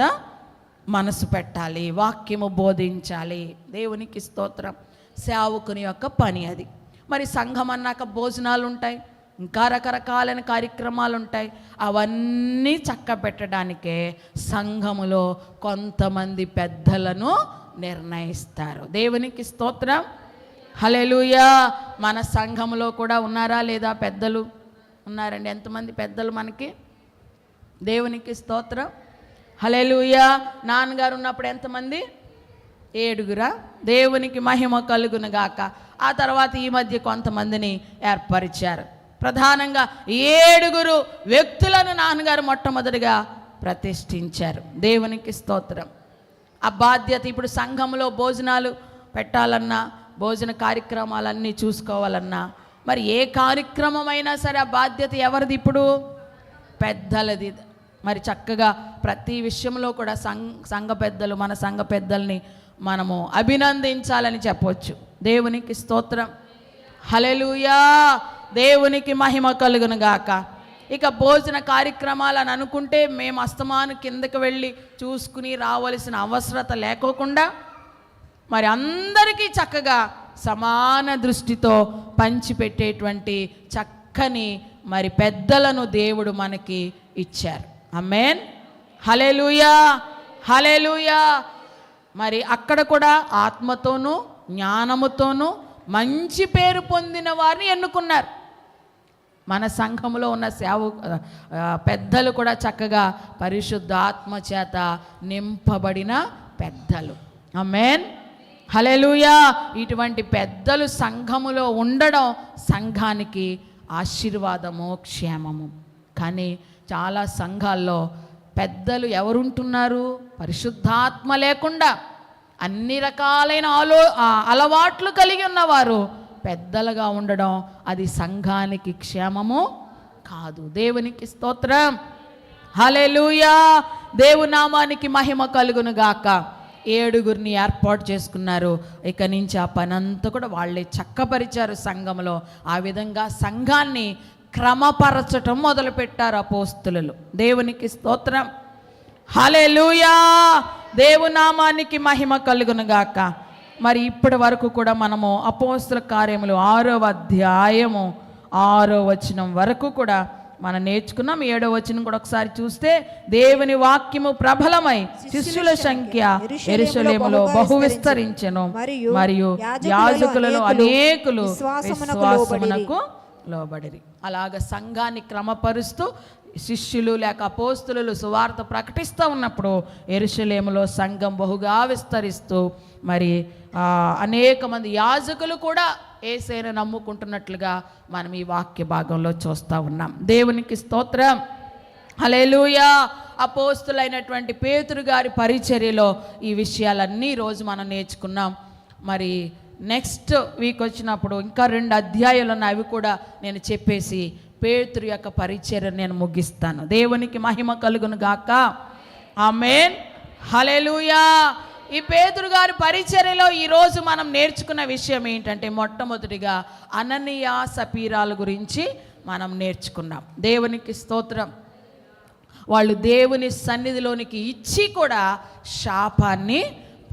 మనసు పెట్టాలి, వాక్యము బోధించాలి. దేవునికి స్తోత్రం. సేవకుని యొక్క పని అది. మరి సంఘం అన్నాక భోజనాలు ఉంటాయి, ఇంకా రకరకాలైన కార్యక్రమాలు ఉంటాయి. అవన్నీ చక్కబెట్టడానికే సంఘములో కొంతమంది పెద్దలను నిర్ణయిస్తారు. దేవునికి స్తోత్రం. హల్లెలూయా. మన సంఘములో కూడా ఉన్నారా లేదా పెద్దలు? ఉన్నారండి. ఎంతమంది పెద్దలు మనకి? దేవునికి స్తోత్రం. హల్లెలూయా. నాన్నగారు ఉన్నప్పుడు ఎంతమంది? 7. దేవునికి మహిమ కలుగును గాక. ఆ తర్వాత ఈ మధ్య కొంతమందిని ఏర్పరిచారు. ప్రధానంగా 7 వ్యక్తులను నాన్నగారు మొట్టమొదటిగా ప్రతిష్ఠించారు. దేవునికి స్తోత్రం. ఆ బాధ్యత ఇప్పుడు సంఘంలో భోజనాలు పెట్టాలన్నా, భోజన కార్యక్రమాలన్నీ చూసుకోవాలన్నా, మరి ఏ కార్యక్రమం అయినా సరే ఆ బాధ్యత ఎవరిది? ఇప్పుడు పెద్దలది. మరి చక్కగా ప్రతి విషయంలో కూడా సంఘ పెద్దలు, మన సంఘ పెద్దల్ని మనము అభినందించాలని చెప్పవచ్చు. దేవునికి స్తోత్రం. హల్లెలూయా. దేవునికి మహిమ కలుగును గాక. ఇక భోజన కార్యక్రమాలని అనుకుంటే మేము అస్తమాను కిందకి వెళ్ళి చూసుకుని రావలసిన అవసరత లేకోకుండా మరి అందరికీ చక్కగా సమాన దృష్టితో పంచిపెట్టేటువంటి చక్కని మరి పెద్దలను దేవుడు మనకి ఇచ్చారు. ఆమేన్. హల్లెలూయా. హల్లెలూయా. మరి అక్కడ కూడా ఆత్మతోనూ జ్ఞానముతోనూ మంచి పేరు పొందిన వారిని ఎన్నుకున్నారు. మన సంఘములో ఉన్న పెద్దలు కూడా చక్కగా పరిశుద్ధ ఆత్మ చేత నింపబడిన పెద్దలు. ఆమేన్. హల్లెలూయా. ఇటువంటి పెద్దలు సంఘములో ఉండడం సంఘానికి ఆశీర్వాదము, క్షేమము. కానీ చాలా సంఘాల్లో పెద్దలు ఎవరుంటున్నారు? పరిశుద్ధాత్మ లేకుండా అన్ని రకాలైన అలవాట్లు కలిగి ఉన్నవారు పెద్దలుగా ఉండడం అది సంఘానికి క్షేమము కాదు. దేవునికి స్తోత్రం. హల్లెలూయా. దేవునామానికి మహిమ కలుగును గాక. 7 ఏర్పాటు చేసుకున్నారు. ఇక నుంచి ఆ పనంతా కూడా వాళ్ళే చక్కపరిచారు సంఘంలో. ఆ విధంగా సంఘాన్ని క్రమపరచటం మొదలుపెట్టారు అపోస్తులు. దేవునికి స్తోత్రం. హల్లెలూయా. దేవునామానికి మహిమ కలుగును గాక. మరి ఇప్పటి వరకు కూడా మనము అపోస్తుల కార్యములు 6వ అధ్యాయము 6వ వచనం వరకు కూడా మనం నేర్చుకున్నాం. 7వ వచనం కూడా ఒకసారి చూస్తే, దేవుని వాక్యము ప్రబలమై శిష్యుల సంఖ్య యెరూషలేములో బహు విస్తరించెను, మరియు యాజకులలో అనేకులు విశ్వాసమునకు లోబడిరి. అలాగ సంఘాన్ని క్రమపరుస్తూ శిష్యులు లేక అపోస్తులు సువార్త ప్రకటిస్తూ ఉన్నప్పుడు యెరూషలేములో సంఘం బహుగా విస్తరిస్తూ మరి అనేక మంది యాజకులు కూడా యేసుని నమ్ముకుంటున్నట్లుగా మనం ఈ వాక్య భాగంలో చూస్తూ ఉన్నాం. దేవునికి స్తోత్రం. హల్లెలూయా. అపోస్తులైనటువంటి పేతురు గారి పరిచర్యలో ఈ విషయాలన్నీ రోజు మనం నేర్చుకున్నాం. మరి నెక్స్ట్ వీక్ వచ్చినప్పుడు ఇంకా 2 అధ్యాయాలు ఉన్నాయి. అవి కూడా నేను చెప్పేసి పేతురు యొక్క పరిచర్య నేను ముగిస్తాను. దేవునికి మహిమ కలుగును గాక. ఆమేన్. హల్లెలూయా. ఈ పేతురు గారి పరిచర్యలో ఈరోజు మనం నేర్చుకున్న విషయం ఏంటంటే, మొట్టమొదటిగా అననీయ సపీరాల గురించి మనం నేర్చుకున్నాం. దేవునికి స్తోత్రం. వాళ్ళు దేవుని సన్నిధిలోనికి ఇచ్చి కూడా శాపాన్ని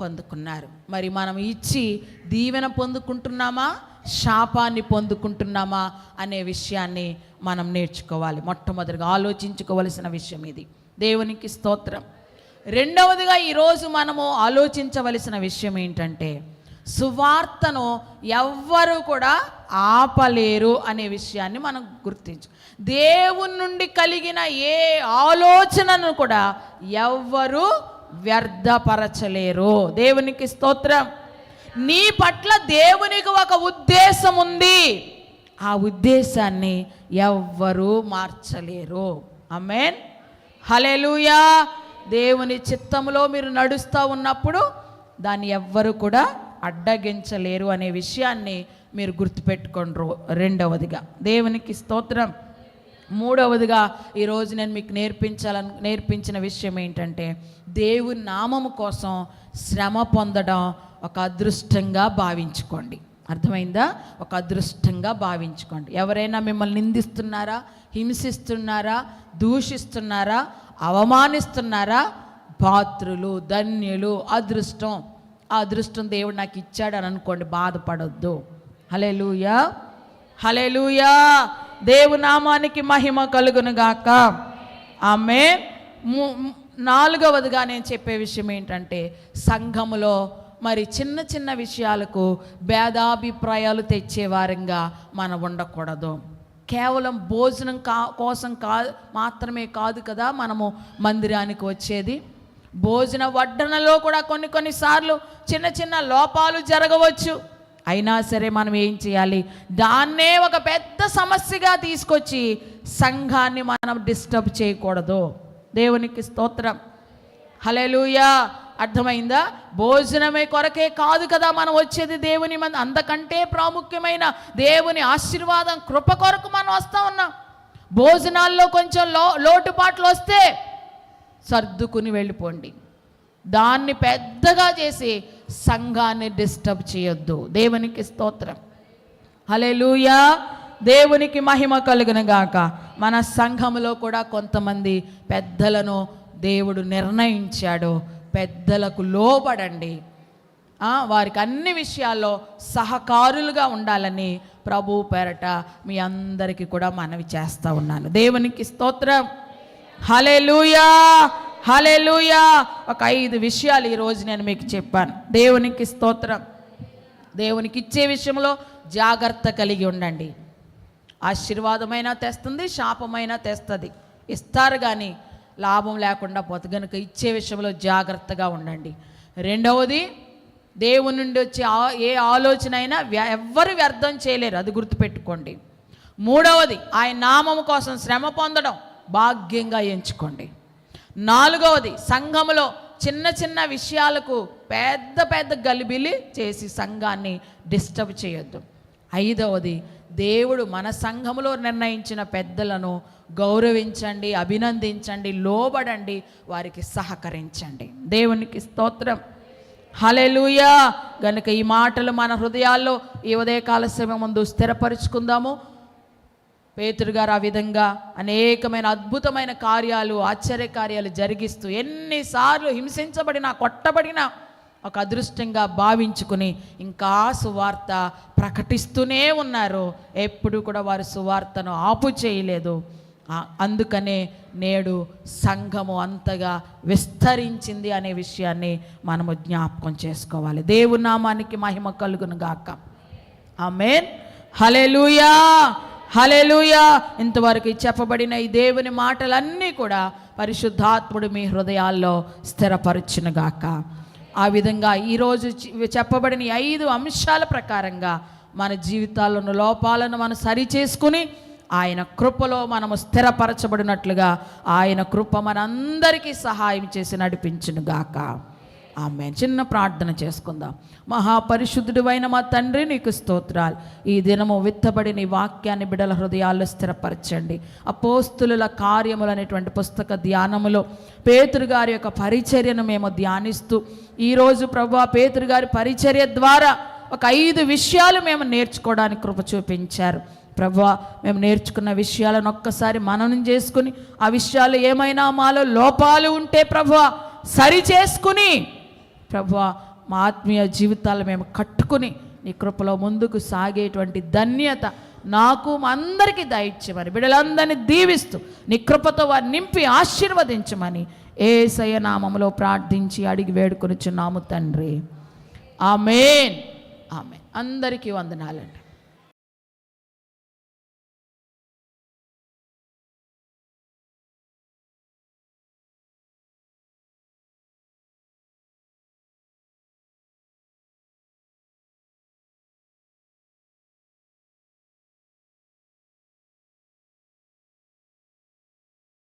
పొందుకున్నారు. మరి మనం ఇచ్చి దీవెన పొందుకుంటున్నామా, శాపాన్ని పొందుకుంటున్నామా అనే విషయాన్ని మనం నేర్చుకోవాలి. మొట్టమొదటిగా ఆలోచించుకోవలసిన విషయం ఇది. దేవునికి స్తోత్రం. రెండవదిగా ఈరోజు మనము ఆలోచించవలసిన విషయం ఏంటంటే, సువార్తను ఎవ్వరూ కూడా ఆపలేరు అనే విషయాన్ని మనం గుర్తించు. దేవుని నుండి కలిగిన ఏ ఆలోచనను కూడా ఎవ్వరూ వ్యర్థపరచలేరు. దేవునికి స్తోత్రం. నీ పట్ల దేవునికి ఒక ఉద్దేశం ఉంది. ఆ ఉద్దేశాన్ని ఎవ్వరూ మార్చలేరు. ఆమేన్. హల్లెలూయా. దేవుని చిత్తములో మీరు నడుస్తూ ఉన్నప్పుడు దాన్ని ఎవ్వరు కూడా అడ్డగించలేరు అనే విషయాన్ని మీరు గుర్తుపెట్టుకోండి. రెండవదిగా దేవునికి స్తోత్రం. మూడవదిగా ఈరోజు నేను మీకు నేర్పించిన విషయం ఏంటంటే, దేవుని నామము కోసం శ్రమ పొందడం ఒక అదృష్టంగా భావించుకోండి. అర్థమైందా? ఒక అదృష్టంగా భావించుకోండి. ఎవరైనా మిమ్మల్ని నిందిస్తున్నారా, హింసిస్తున్నారా, దూషిస్తున్నారా, అవమానిస్తున్నారా, పాత్రులు, ధన్యులు, అదృష్టం. ఆ అదృష్టం దేవుడు నాకు ఇచ్చాడని అనుకోండి, బాధపడొద్దు. హల్లెలూయా. హల్లెలూయా. దేవునామానికి మహిమ కలుగును గాక. ఆమేన్. నాలుగవదిగా నేను చెప్పే విషయం ఏంటంటే, సంఘములో మరి చిన్న చిన్న విషయాలకు భేదాభిప్రాయాలు తెచ్చేవారంగా మనం ఉండకూడదు. కేవలం భోజనం కోసం మాత్రమే కాదు కదా మనము మందిరానికి వచ్చేది. భోజన వడ్డనలో కూడా కొన్నిసార్లు చిన్న చిన్న లోపాలు జరగవచ్చు. అయినా సరే మనం ఏం చేయాలి? దాన్నే ఒక పెద్ద సమస్యగా తీసుకొచ్చి సంఘాన్ని మనం డిస్టర్బ్ చేయకూడదు. దేవునికి స్తోత్రం. హల్లెలూయా. అర్థమైందా? భోజనమే కొరకే కాదు కదా మనం వచ్చేది దేవుని మంది. అంతకంటే ప్రాముఖ్యమైన దేవుని ఆశీర్వాదం, కృప కొరకు మనం వస్తూ ఉన్నాం. భోజనాల్లో కొంచెం లోటుపాట్లు వస్తే సర్దుకుని వెళ్ళిపోండి. దాన్ని పెద్దగా చేసి సంఘాన్ని డిస్టర్బ్ చేయొద్దు. దేవునికి స్తోత్రం. హల్లెలూయా. దేవునికి మహిమ కలుగును గాక. మన సంఘములో కూడా కొంతమంది పెద్దలను దేవుడు నిర్ణయించాడు. పెద్దలకు లోబడండి, వారికి అన్ని విషయాల్లో సహకారులుగా ఉండాలని ప్రభు పేరట మీ అందరికీ కూడా మనవి చేస్తూ ఉన్నాను. దేవునికి స్తోత్రం. హల్లెలూయా, హల్లెలూయా. ఒక 5 విషయాలు ఈరోజు నేను మీకు చెప్పాను. దేవునికి స్తోత్రం. దేవునికి ఇచ్చే విషయంలో జాగ్రత్త కలిగి ఉండండి. ఆశీర్వాదమైనా తెస్తుంది, శాపమైనా తెస్తుంది. ఇస్తారు కానీ లాభం లేకుండా పోతే కనుక ఇచ్చే విషయంలో జాగ్రత్తగా ఉండండి. రెండవది, దేవుని నుండి వచ్చే ఏ ఆలోచన అయినా ఎవ్వరు వ్యర్థం చేయలేరు, అది గుర్తుపెట్టుకోండి. మూడవది, ఆయన నామము కోసం శ్రమ పొందడం భాగ్యంగా ఎంచుకోండి. నాలుగవది, సంఘములో చిన్న చిన్న విషయాలకు పెద్ద పెద్ద గలిబిలి చేసి సంఘాన్ని డిస్టర్బ్ చేయొద్దు. ఐదవది, దేవుడు మన సంఘములో నిర్ణయించిన పెద్దలను గౌరవించండి, అభినందించండి, లోబడండి, వారికి సహకరించండి. దేవునికి స్తోత్రం. హల్లెలూయా. గనుక ఈ మాటలు మన హృదయాల్లో ఈ ఉదయకాల సమయం ముందు స్థిరపరుచుకుందాము. పేతురు గారు ఆ విధంగా అనేకమైన అద్భుతమైన కార్యాలు, ఆశ్చర్య కార్యాలు జరిగిస్తూ ఎన్నిసార్లు హింసించబడినా కొట్టబడినా ఒక అదృష్టంగా భావించుకుని ఇంకా సువార్త ప్రకటిస్తూనే ఉన్నారు. ఎప్పుడు కూడా వారు సువార్తను ఆపు చేయలేదు. అందుకనే నేడు సంఘము అంతగా విస్తరించింది అనే విషయాన్ని మనము జ్ఞాపకం చేసుకోవాలి. దేవుని నామానికి మహిమ కలుగును గాక. ఆమేన్. హల్లెలూయా, హల్లెలూయా. ఇంతవరకు చెప్పబడిన ఈ దేవుని మాటలన్నీ కూడా పరిశుద్ధాత్ముడు మీ హృదయాల్లో స్థిరపరచును గాక. ఆ విధంగా ఈరోజు చెప్పబడిన 5 అంశాల ప్రకారంగా మన జీవితాల్లోని లోపాలను మనం సరిచేసుకుని ఆయన కృపలో మనము స్థిరపరచబడినట్లుగా ఆయన కృప మనందరికీ సహాయం చేసి నడిపించును గాక. ఆమేన్. చిన్న ప్రార్థన చేసుకుందాం. మహాపరిశుద్ధుడైన మా తండ్రి, నీకు స్తోత్రాలు. ఈ దినము విత్తబడిన ఈ వాక్యాన్ని బిడ్డల హృదయాల్లో స్థిరపరచండి. అపోస్తులుల కార్యములు అనేటువంటి పుస్తక ధ్యానములో పేతురు గారి యొక్క పరిచర్యను మేము ధ్యానిస్తూ ఈరోజు ప్రభువా పేతురు గారి పరిచర్య ద్వారా ఒక 5 విషయాలు మేము నేర్చుకోవడానికి కృప చూపించారు. ప్రభువా, మేము నేర్చుకున్న విషయాలను ఒక్కసారి మననం చేసుకుని ఆ విషయాలు ఏమైనా మాలో లోపాలు ఉంటే ప్రభువా సరి చేసుకుని ప్రభువా మా ఆత్మీయ జీవితాలు మేము కట్టుకుని నీ కృపలో ముందుకు సాగేటువంటి ధన్యత నాకు మా అందరికీ దయచేయమని బిడ్డలందరినీ దీవిస్తూ నీ కృపతో వారిని నింపి ఆశీర్వదించమని యేసయ్య నామములో ప్రార్థించి అడిగి వేడుకొనుచున్నాము తండ్రి. ఆమేన్, ఆమేన్. అందరికీ వందనాలండి.